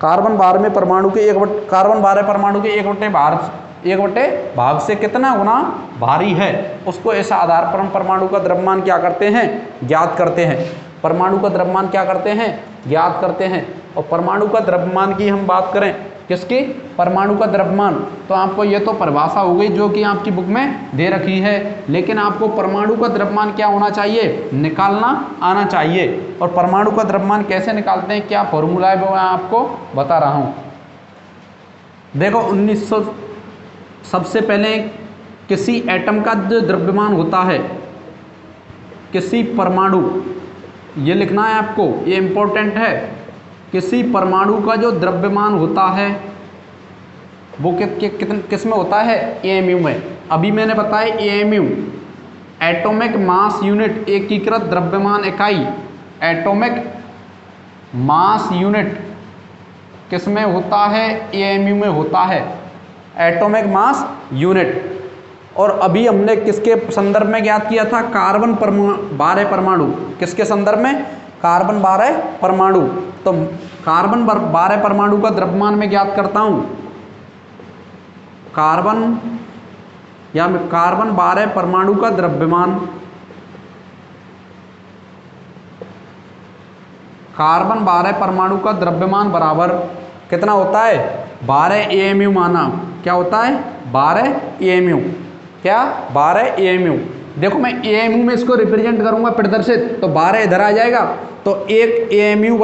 कार्बन 12 परमाणु के 1/12 भाग से कितना गुना भारी है, उसको ऐसा आधार पर हम परमाणु का द्रव्यमान क्या करते हैं, ज्ञात करते हैं। परमाणु का द्रव्यमान क्या करते हैं, ज्ञात करते हैं। और परमाणु का द्रव्यमान की हम बात करें, किसकी, परमाणु का द्रव्यमान, तो आपको ये तो परिभाषा हो गई जो कि आपकी बुक में दे रखी है, लेकिन आपको परमाणु का द्रव्यमान क्या होना चाहिए, निकालना आना चाहिए। और परमाणु का द्रव्यमान कैसे निकालते हैं, क्या फॉर्मूला है वो मैं आपको बता रहा हूँ। देखो 1900 सबसे पहले किसी एटम का जो द्रव्यमान होता है, किसी परमाणु, ये लिखना है आपको, ये इंपॉर्टेंट है, किसी परमाणु का जो द्रव्यमान होता है वो किस में होता है, एएमयू में। अभी मैंने बताया एएमयू, एटॉमिक मास यूनिट, एकीकृत द्रव्यमान इकाई, एटॉमिक मास यूनिट किस में होता है? एएमयू में होता है, एटॉमिक मास यूनिट। और अभी हमने किसके संदर्भ में ज्ञात किया था? कार्बन 12 परमाणु। किसके संदर्भ में? कार्बन 12 परमाणु। तो कार्बन 12 परमाणु का द्रव्यमान में ज्ञात करता हूं। कार्बन 12 परमाणु का द्रव्यमान, कार्बन 12 परमाणु का द्रव्यमान बराबर कितना होता है? 12 एएमयू माना। क्या होता है? 12 एएमयू। क्या? 12 एएमयू। देखो मैं एएमयू में इसको रिप्रेजेंट करूंगा प्रदर्शित, तो 12 इधर आ जाएगा, तो 1 एएमयू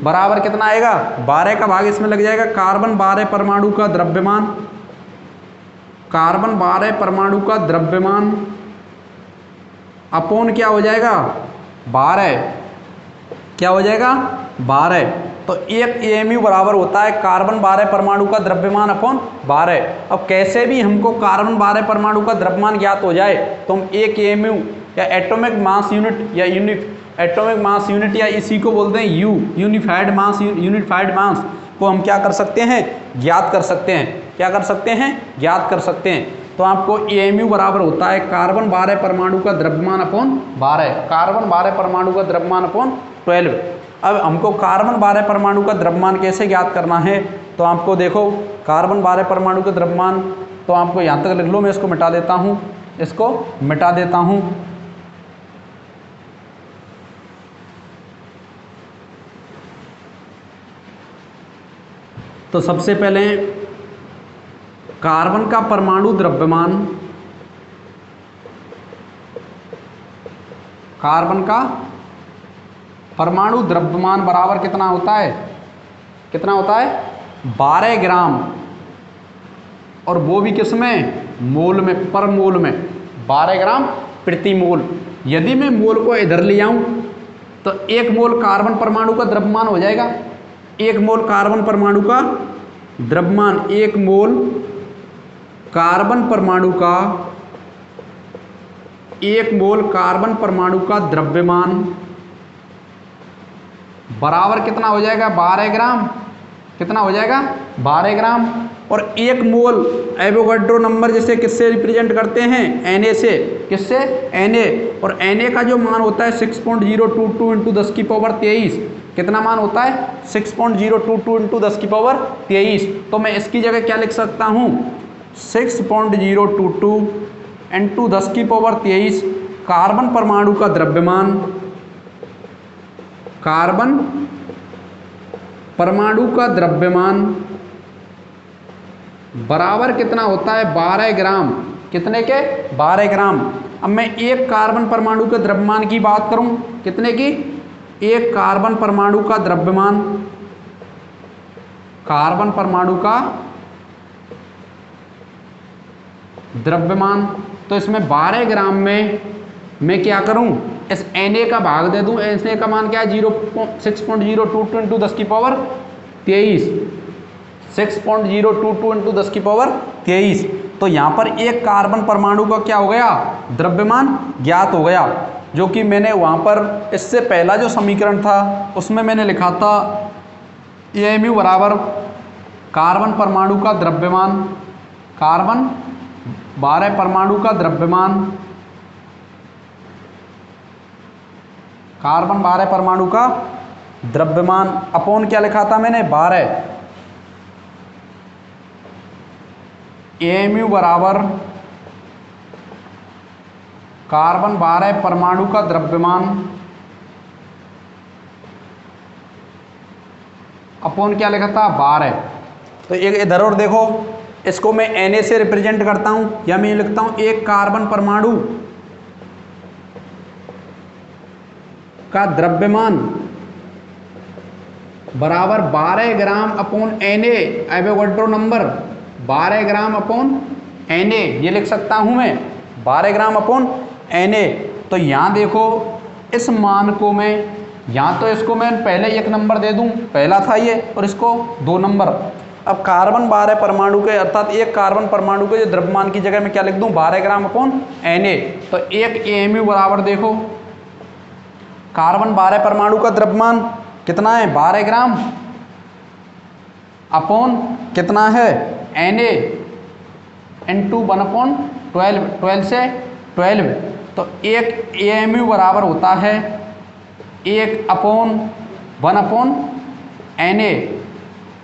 बराबर कितना आएगा? 12 का भाग इसमें लग जाएगा। कार्बन 12 परमाणु का द्रव्यमान, कार्बन 12 परमाणु का द्रव्यमान अपोन क्या हो जाएगा? 12। क्या हो जाएगा? 12। तो 1 एएमयू बराबर होता है कार्बन 12 परमाणु का द्रव्यमान अपॉन 12। अब कैसे भी हमको कार्बन 12 परमाणु का द्रव्यमान ज्ञात हो जाए तो हम 1 एएमयू या एटॉमिक मास यूनिट या एटॉमिक मास यूनिट या इसी को बोलते हैं यूनिफाइड मास को हम क्या कर सकते हैं? ज्ञात कर सकते हैं। क्या कर सकते हैं? ज्ञात कर सकते हैं। तो आपको एएमयू बराबर होता है कार्बन 12 परमाणु का द्रव्यमान अपॉन 12, कार्बन 12 परमाणु का द्रव्यमान अपॉन 12। अब हमको कार्बन 12 परमाणु का द्रव्यमान कैसे ज्ञात करना है? तो आपको देखो कार्बन 12 परमाणु का द्रव्यमान, तो आपको यहाँ तक लिख लो, मैं इसको मिटा देता हूँ, इसको मिटा देता हूँ। तो सबसे पहले कार्बन का परमाणु द्रव्यमान, कार्बन का परमाणु द्रव्यमान बराबर कितना होता है? कितना होता है? 12 ग्राम, और वो भी किस में? मोल में, पर मोल में, 12 ग्राम प्रति मोल। यदि मैं मोल को इधर ले आऊं तो 1 मोल कार्बन परमाणु का द्रव्यमान हो जाएगा। 1 मोल कार्बन परमाणु का द्रव्यमान, 1 मोल कार्बन परमाणु का, 1 मोल कार्बन परमाणु का द्रव्यमान बराबर कितना हो जाएगा? 12 ग्राम। कितना हो जाएगा? 12 ग्राम। और 1 मोल एवोगाड्रो नंबर जिसे किससे रिप्रेजेंट करते हैं? Na से। किससे? Na। और Na का जो मान होता है 6.022 इंटू 10 की पावर 23। कितना मान होता है? 6.022 इंटू 10 की पावर 23। तो मैं इसकी जगह क्या लिख सकता हूँ? 6.022 इंटू 10 की पावर 23 कार्बन परमाणु का द्रव्यमान, कार्बन परमाणु का द्रव्यमान बराबर कितना होता है? 12 ग्राम। कितने के? 12 ग्राम। अब मैं 1 कार्बन परमाणु के द्रव्यमान की बात करूं, कितने की? 1 कार्बन परमाणु का द्रव्यमान, कार्बन परमाणु का द्रव्यमान, तो इसमें 12 ग्राम में मैं क्या करूं? इस Na का भाग दे दूं। Na का मान क्या है? 6.022 इंटू 10 की पावर 23। 6.022 इंटू 10 की पावर 23। तो यहाँ पर 1 कार्बन परमाणु का क्या हो गया? द्रव्यमान ज्ञात हो गया, जो कि मैंने वहाँ पर इससे पहला जो समीकरण था उसमें मैंने लिखा था एएमयू बराबर कार्बन परमाणु का द्रव्यमान, कार्बन 12 परमाणु का द्रव्यमान, कार्बन 12 परमाणु का द्रव्यमान अपोन क्या लिखा था मैंने? 12। एएमयू बराबर कार्बन 12 परमाणु का द्रव्यमान अपोन क्या लिखा था? 12। तो एक इधर और देखो, इसको मैं Na से रिप्रेजेंट करता हूं, या मैं लिखता हूं 1 कार्बन परमाणु का द्रव्यमान बराबर 12 ग्राम अपॉन Na, एवोगाड्रो नंबर 12 ग्राम अपॉन Na, ये लिख सकता हूं मैं 12 ग्राम अपॉन Na। तो यहाँ देखो इस मान को मैं, यहाँ तो इसको मैं पहले 1 नंबर दे दूं, पहला था ये, और इसको 2 नंबर। अब कार्बन 12 परमाणु के, अर्थात 1 कार्बन परमाणु के जो द्रव्यमान की जगह मैं क्या लिख दूं? 12 ग्राम अपॉन Na। तो 1 एएमयू बराबर देखो कार्बन 12 परमाणु का द्रव्यमान कितना है 12 ग्राम अपॉन कितना है Na इंटू 1/12 12 से 12 तो एक AMU बराबर होता है 1/1/Na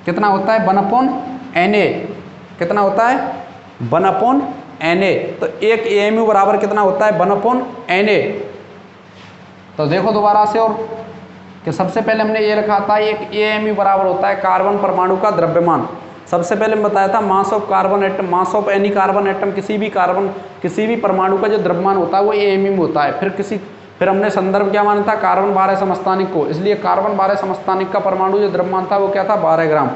कितना होता है 1/Na कितना होता है 1/Na तो एक AMU बराबर कितना होता है 1/Na। तो देखो दोबारा से और कि सबसे पहले हमने ये रखा था एक AMU बराबर होता है कार्बन परमाणु का द्रव्यमान। सबसे पहले मैं बताया था mass of carbon atom, mass of any carbon atom, किसी भी परमाणु का जो द्रव्यमान होता है वो AMU में होता है। फिर हमने संदर्भ क्या माना था कार्बन 12 समस्थानिक को, इसलिए कार्बन 12 समस्थानिक का परमाणु जो द्रव्यमान था वो क्या था 12 ग्राम।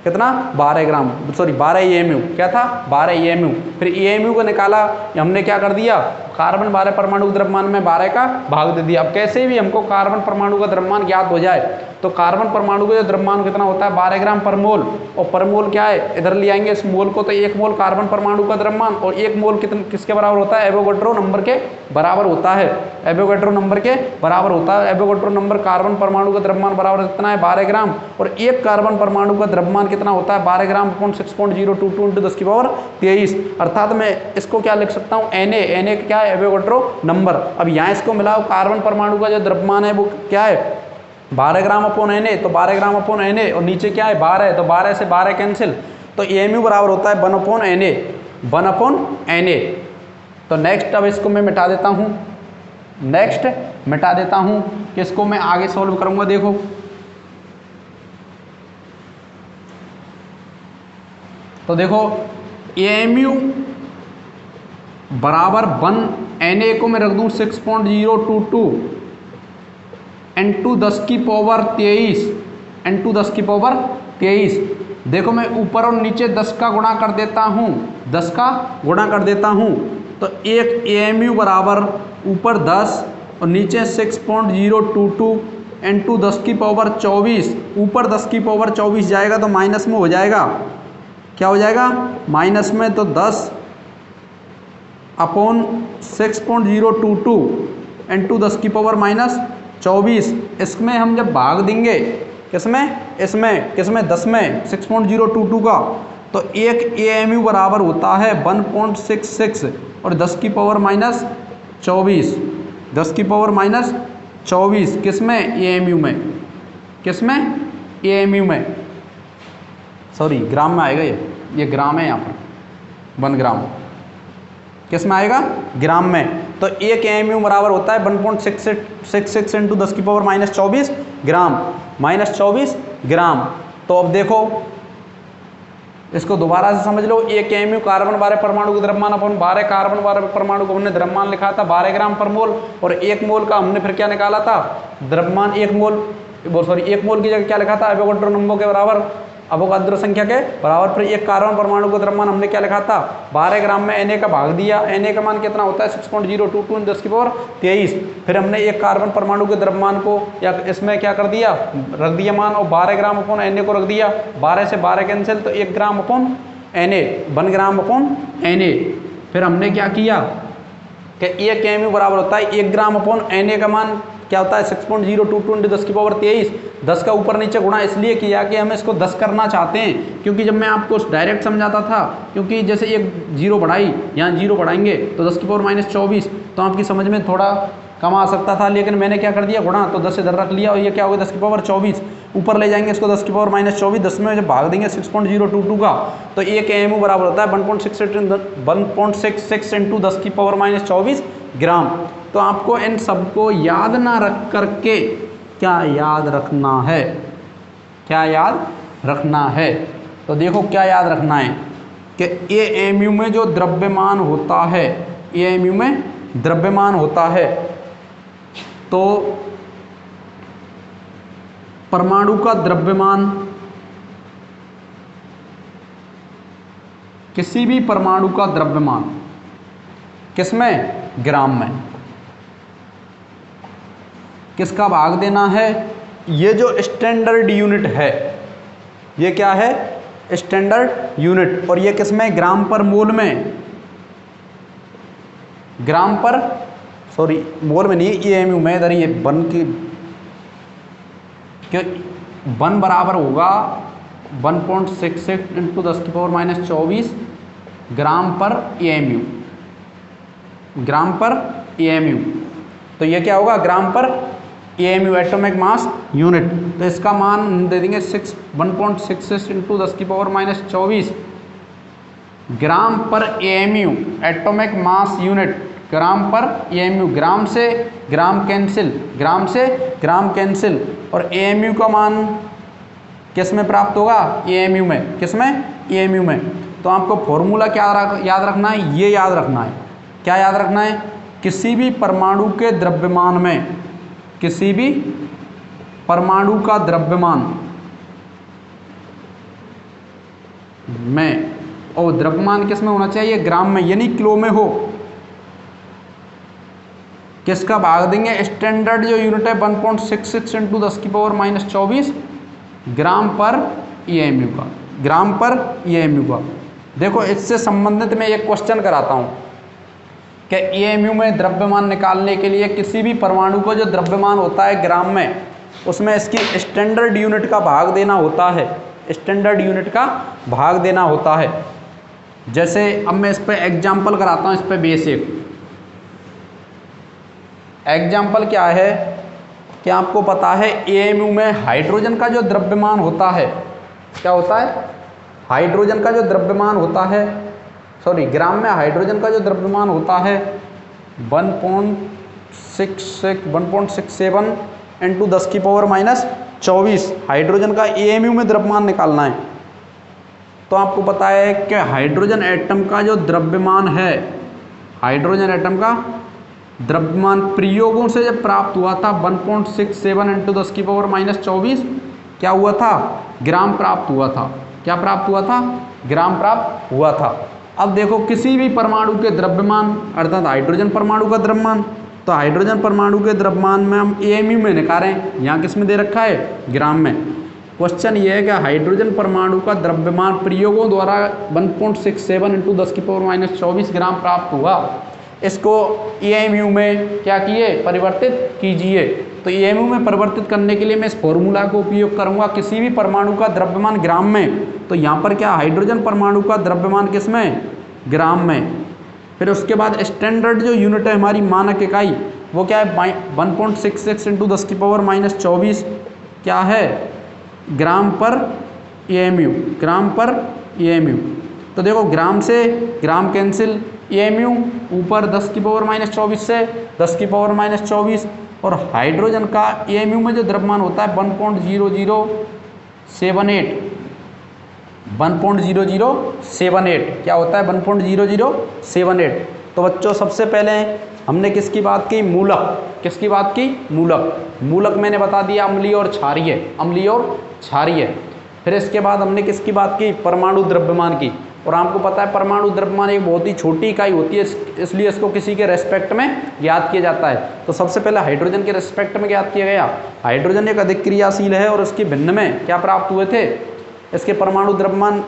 कितना 12 ग्राम, सॉरी 12 AMU, क्या था 12 AMU। फिर AMU को निकाला, हमने क्या कर दिया कार्बन 12 परमाणु द्रव्यमान में 12 का भाग दे दिया। अब कैसे भी हमको कार्बन परमाणु का द्रव्यमान ज्ञात हो जाए तो कार्बन परमाणु का जो द्रव्यमान कितना होता है 12 ग्राम पर मोल, और पर मोल क्या है इधर ले आएंगे इस मोल को, तो 1 मोल कार्बन परमाणु का द्रव्यमान और 1 मोल किसके बराबर होता है एवोगैड्रो नंबर के बराबर होता है, एवोगैड्रो नंबर के बराबर होता है। एवोगैड्रो नंबर कार्बन परमाणु का द्रव्यमान बराबर कितना है 12 ग्राम, और एक कार्बन परमाणु का द्रव्यमान कितना होता है 12 ग्राम अपॉन 6.022 × 10⁻23। अर्थात मैं इसको क्या लिख सकता हूँ Na क्या है एवोगैड्रो नंबर। अब यहाँ इसको मिलाओ कार्बन परमाणु का जो द्रव्यमान है वो क्या है 12 ग्राम अपॉन Na, तो 12 ग्राम अपॉन Na और नीचे क्या है 12 है तो 12 से 12 कैंसिल, तो AMU बराबर होता है 1/Na 1/Na। तो नेक्स्ट अब इसको मैं मिटा देता हूँ, नेक्स्ट मिटा देता हूँ कि इसको मैं आगे सॉल्व करूँगा। देखो तो देखो AMU बराबर 1Na को मैं रख दूँ 6.022 × 10⁻23 देखो मैं ऊपर और नीचे 10 का गुणा कर देता हूँ, 10 का गुणा कर देता हूँ, तो एक AMU बराबर ऊपर 10 और नीचे 6.022 × 10⁻24, ऊपर 10⁻24 जाएगा तो माइनस में हो जाएगा, क्या हो जाएगा माइनस में, तो 10 अपॉन 6.022 × 10⁻24, इसमें हम जब भाग देंगे किसमें 10 में 6.022 का, तो एक AMU बराबर होता है 1.66 और 10⁻24 किसमें AMU में, किसमें AMU में, सॉरी ग्राम में आएगा, ये ग्राम है यहाँ पर 1 ग्राम किस में आएगा ग्राम में। तो एक AMU बराबर होता है 1.66 × 10⁻24 ग्राम, -24 ग्राम। तो अब देखो इसको दोबारा से समझ लो, एक AMU कार्बन 12 परमाणु का द्रव्यमान अपन 12 कार्बन 12 परमाणु को हमने द्रव्यमान लिखा था 12 ग्राम पर मोल, और 1 मोल का हमने फिर क्या निकाला था द्रव्यमान, 1 मोल की जगह क्या लिखा था एवोगैड्रो नंबर के बराबर, अवोगाद्रो संख्या के बराबर। फिर एक कार्बन परमाणु का द्रव्यमान हमने क्या लिखा था 12 ग्राम में Na का भाग दिया, Na का मान कितना होता है 6.022 × 10⁻23। फिर हमने एक कार्बन परमाणु के द्रव्यमान को या इसमें क्या कर दिया रख दिया मान, और 12 ग्राम अपॉन Na को रख दिया, 12 से 12 कैंसिल, तो 1 ग्राम अपॉन Na 1 ग्राम अपॉन Na। फिर हमने क्या किया कि एक AMU बराबर होता है 1 ग्राम अपॉन Na का मान क्या होता है 6.022 × 10⁻23, 10 का ऊपर नीचे गुणा इसलिए किया कि हम इसको 10 करना चाहते हैं, क्योंकि जब मैं आपको डायरेक्ट समझाता था, क्योंकि जैसे एक 0 बढ़ाई यहाँ 0 बढ़ाएंगे तो 10⁻24 तो आपकी समझ में थोड़ा कम आ सकता था, लेकिन मैंने क्या कर दिया गुणा, तो 10 इधर रख लिया और ये क्या होगा 10⁻24 ऊपर ले जाएंगे इसको 10⁻24, 10 में जब भाग देंगे 6.022 का, तो एक AMU बराबर होता है 1.66 × 10⁻24 ग्राम। तो आपको इन सबको याद ना रख करके क्या याद रखना है, क्या याद रखना है, तो देखो क्या याद रखना है कि AMU में जो द्रव्यमान होता है, AMU में द्रव्यमान होता है, तो परमाणु का द्रव्यमान किसी भी परमाणु का द्रव्यमान किसमें ग्राम में, किसका भाग देना है, ये जो स्टैंडर्ड यूनिट है ये क्या है स्टैंडर्ड यूनिट, और ये किसमें ग्राम पर मोल में, ग्राम पर सॉरी मोल में नहीं, EMU में, इधर ये वन की क्यों, वन बराबर होगा 1.66 इंटू 10⁻⁻24 ग्राम पर EMU, ग्राम पर EMU। तो ये क्या होगा, ग्राम पर EMU एटॉमिक मास यूनिट। तो इसका मान दे देंगे 1.66 इंटू 10⁻⁻24 ग्राम पर EMU एटॉमिक मास यूनिट, ग्राम पर EMU। ग्राम से ग्राम कैंसिल, ग्राम से ग्राम कैंसिल, और EMU का मान किस में प्राप्त होगा, EMU में। किस में, EMU में। तो आपको फॉर्मूला क्या याद रखना है, ये याद रखना है। क्या याद रखना है, किसी भी परमाणु के द्रव्यमान में, किसी भी परमाणु का द्रव्यमान में, और द्रव्यमान किस में होना चाहिए, ग्राम में, यानी किलो में हो। किसका भाग देंगे, स्टैंडर्ड जो यूनिट है 1.66 इंटू 10⁻⁻24 ग्राम पर EMU का, ग्राम पर EMU का। देखो इससे संबंधित मैं एक क्वेश्चन कराता हूं कि EMU में द्रव्यमान निकालने के लिए किसी भी परमाणु को जो द्रव्यमान होता है ग्राम में, उसमें इसकी स्टैंडर्ड यूनिट का भाग देना होता है, स्टैंडर्ड यूनिट का भाग देना होता है। जैसे अब मैं इस पर एग्जाम्पल कराता हूँ, इस पर बेसिक एग्जाम्पल क्या है कि आपको पता है EMU में हाइड्रोजन का जो द्रव्यमान होता है, क्या होता है, हाइड्रोजन का जो द्रव्यमान होता है, सॉरी ग्राम में हाइड्रोजन का जो द्रव्यमान होता है 1.67 इंटू 10⁻⁻24 हाइड्रोजन का EMU में द्रव्यमान निकालना है। तो आपको पता है कि हाइड्रोजन एटम का जो द्रव्यमान है, हाइड्रोजन एटम का द्रव्यमान प्रयोगों से जब प्राप्त हुआ था 1.67 इंटू 10⁻⁻24 क्या हुआ था, ग्राम प्राप्त हुआ था। क्या प्राप्त हुआ था, ग्राम प्राप्त हुआ था। अब देखो किसी भी परमाणु के द्रव्यमान अर्थात हाइड्रोजन परमाणु का द्रव्यमान, तो हाइड्रोजन परमाणु के द्रव्यमान में हम EMU में निकालें, यहाँ किस में दे रखा है, ग्राम में। क्वेश्चन ये है कि हाइड्रोजन परमाणु का द्रव्यमान प्रयोगों द्वारा 1.67 इंटू 10⁻⁻24 ग्राम प्राप्त हुआ, इसको EMU में क्या किए, परिवर्तित कीजिए। तो EMU में परिवर्तित करने के लिए मैं इस फॉर्मूला को उपयोग करूंगा, किसी भी परमाणु का द्रव्यमान ग्राम में। तो यहाँ पर क्या, हाइड्रोजन परमाणु का द्रव्यमान किस में, ग्राम में। फिर उसके बाद स्टैंडर्ड जो यूनिट है हमारी मानक इकाई, वो क्या है 1.66 इंटू 10⁻⁻24 क्या है, ग्राम पर EMU, ग्राम पर EMU। तो देखो ग्राम से ग्राम कैंसिल, EMU ऊपर 10⁻⁻24 से 10⁻⁻24, और हाइड्रोजन का EMU में जो द्रव्यमान होता है 1.0078 क्या होता है, 1.0078। तो बच्चों सबसे पहले हमने किसकी बात की, मूलक। किसकी बात की, मूलक। मूलक मैंने बता दिया अम्लीय और क्षारीय, अम्लीय और क्षारीय। फिर इसके बाद हमने किसकी बात की, परमाणु द्रव्यमान की। और आपको पता है परमाणु द्रव्यमान एक बहुत ही छोटी इकाई होती है, इसलिए इसको किसी के रेस्पेक्ट में ज्ञात किया जाता है। तो सबसे पहले हाइड्रोजन के रेस्पेक्ट में ज्ञात किया गया। हाइड्रोजन एक अधिक क्रियाशील है और उसके भिन्न में क्या प्राप्त हुए थे, इसके परमाणु द्रव्यमान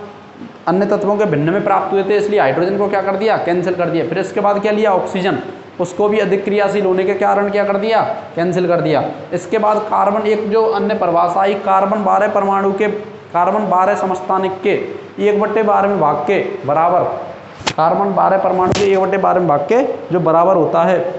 अन्य तत्वों के भिन्न में प्राप्त हुए थे, इसलिए हाइड्रोजन को क्या कर दिया, कैंसिल कर दिया। फिर इसके बाद क्या लिया, ऑक्सीजन, उसको भी अधिक क्रियाशील होने के कारण क्या कर दिया, कैंसिल कर दिया। इसके बाद कार्बन, एक जो अन्य परिभाषा आई, कार्बन 12 परमाणु के, कार्बन 12 समस्थानिक के 1/12 में भाग के बराबर, कार्बन 12 परमाणु के 1/12 में भाग के जो बराबर होता है,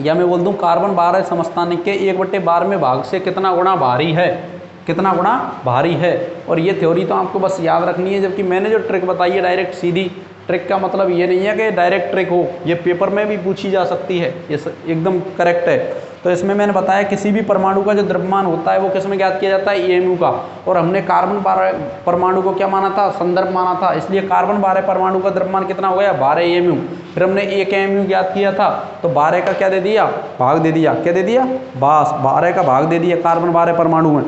या मैं बोल दूं कार्बन 12 समस्थानिक के 1/12 में भाग से कितना गुना भारी है, कितना गुना भारी है। और ये थ्योरी तो आपको बस याद रखनी है, जबकि मैंने जो ट्रिक बताई है डायरेक्ट सीधी ट्रिक का मतलब ये नहीं है कि डायरेक्ट ट्रिक हो, ये पेपर में भी पूछी जा सकती है, ये एकदम करेक्ट है। तो इसमें मैंने बताया किसी भी परमाणु का जो द्रव्यमान होता है वो किस में ज्ञात किया जाता है, EMU का। और हमने कार्बन 12 परमाणु को क्या माना था, संदर्भ माना था, इसलिए कार्बन 12 परमाणु का द्रव्यमान कितना हो गया, 12 EMU। फिर हमने 1 EMU ज्ञात किया था, तो 12 का क्या दे दिया, भाग दे दिया। क्या दे दिया, 12 का भाग दे दिया कार्बन 12 परमाणु में,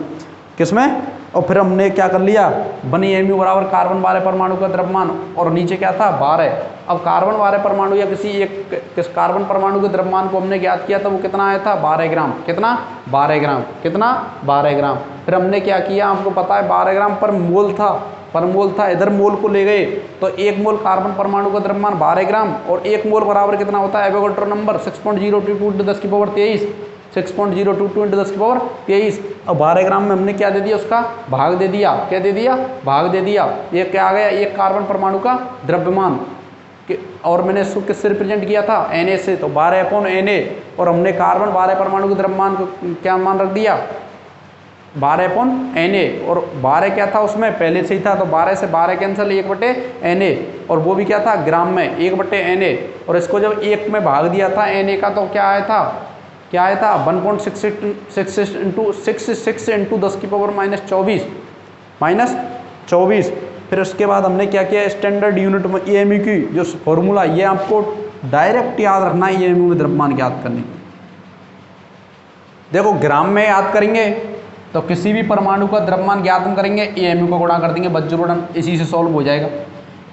किसमें। और फिर हमने क्या कर लिया, 1 EMU बराबर कार्बन 12 परमाणु का द्रव्यमान, और नीचे क्या था, 12। अब कार्बन 12 परमाणु या किस कार्बन परमाणु के द्रव्यमान को हमने ज्ञात किया था, वो कितना आया था, 12 ग्राम। कितना, 12 ग्राम। कितना, 12 ग्राम। फिर हमने क्या किया, आपको पता है 12 ग्राम पर मोल था, पर मोल था, इधर मोल को ले गए तो 1 मोल कार्बन परमाणु का द्रव्यमान 12 ग्राम और 1 मोल बराबर कितना होता है एवोगाड्रो नंबर 6.022 × 10⁻23 6.022 × 10⁻23। और 12 ग्राम में हमने क्या दे दिया, उसका भाग दे दिया। क्या दे दिया? भाग दे दिया। ये क्या आ गया, 1 कार्बन परमाणु का द्रव्यमान और मैंने इसको किससे रिप्रेजेंट किया था, Na से, तो 12/Na और हमने कार्बन 12 परमाणु के द्रव्यमान को क्या मान रख दिया 12/Na और 12 क्या था उसमें पहले से ही था, तो 12 से 12 कैंसिल 1/Na और वो भी क्या था ग्राम में 1/Na और इसको जब 1 में भाग दिया था Na का तो क्या आया था 1.66 × 10⁻24 फिर उसके बाद हमने क्या किया, स्टैंडर्ड यूनिट में EMU की जो फॉर्मूला, ये आपको डायरेक्ट याद रखना है EMU में द्रव्यमान याद करने। देखो ग्राम में याद करेंगे तो किसी भी परमाणु का द्रव्यमान ज्ञात हम करेंगे, EMU को गुणा कर देंगे, बस जोड़न इसी से सॉल्व हो जाएगा।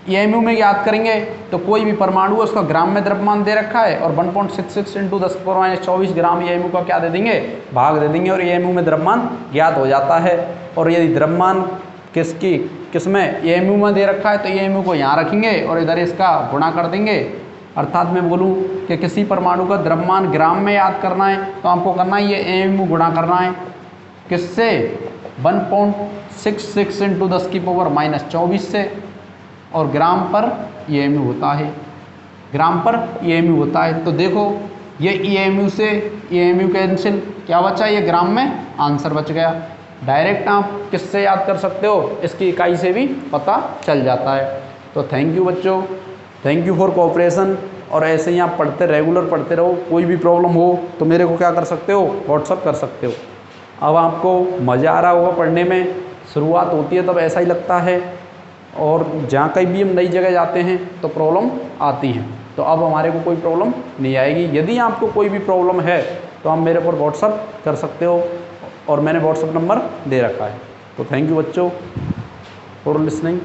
EMU में याद करेंगे तो कोई भी परमाणु है उसका ग्राम में द्रव्यमान दे रखा है और 1.66 × 10⁻24 ग्राम EMU का क्या दे देंगे, भाग दे देंगे और EMU में द्रव्यमान ज्ञात हो जाता है। और यदि द्रव्यमान किसमें EMU में दे रखा है तो EMU को यहाँ रखेंगे और इधर इसका गुणा कर देंगे। अर्थात मैं बोलूँ कि किसी परमाणु का द्रव्यमान ग्राम में याद करना है तो आपको करना है ये EMU गुणा करना है किससे 1.66 × 10⁻24 से और ग्राम पर EMU होता है, ग्राम पर EMU होता है। तो देखो ये EMU से EMU कैंसिल, क्या बचा, ये ग्राम में आंसर बच गया। डायरेक्ट आप किससे याद कर सकते हो, इसकी इकाई से भी पता चल जाता है। तो थैंक यू बच्चों, थैंक यू फॉर कोऑपरेशन। और ऐसे ही आप पढ़ते रेगुलर पढ़ते रहो, कोई भी प्रॉब्लम हो तो मेरे को क्या कर सकते हो, व्हाट्सअप कर सकते हो। अब आपको मज़ा आ रहा होगा पढ़ने में, शुरुआत होती है तब ऐसा ही लगता है और जहाँ कहीं भी हम नई जगह जाते हैं तो प्रॉब्लम आती है, तो अब हमारे को कोई प्रॉब्लम नहीं आएगी। यदि आपको कोई भी प्रॉब्लम है तो आप मेरे पर व्हाट्सअप कर सकते हो और मैंने व्हाट्सअप नंबर दे रखा है। तो थैंक यू बच्चों फॉर लिसनिंग।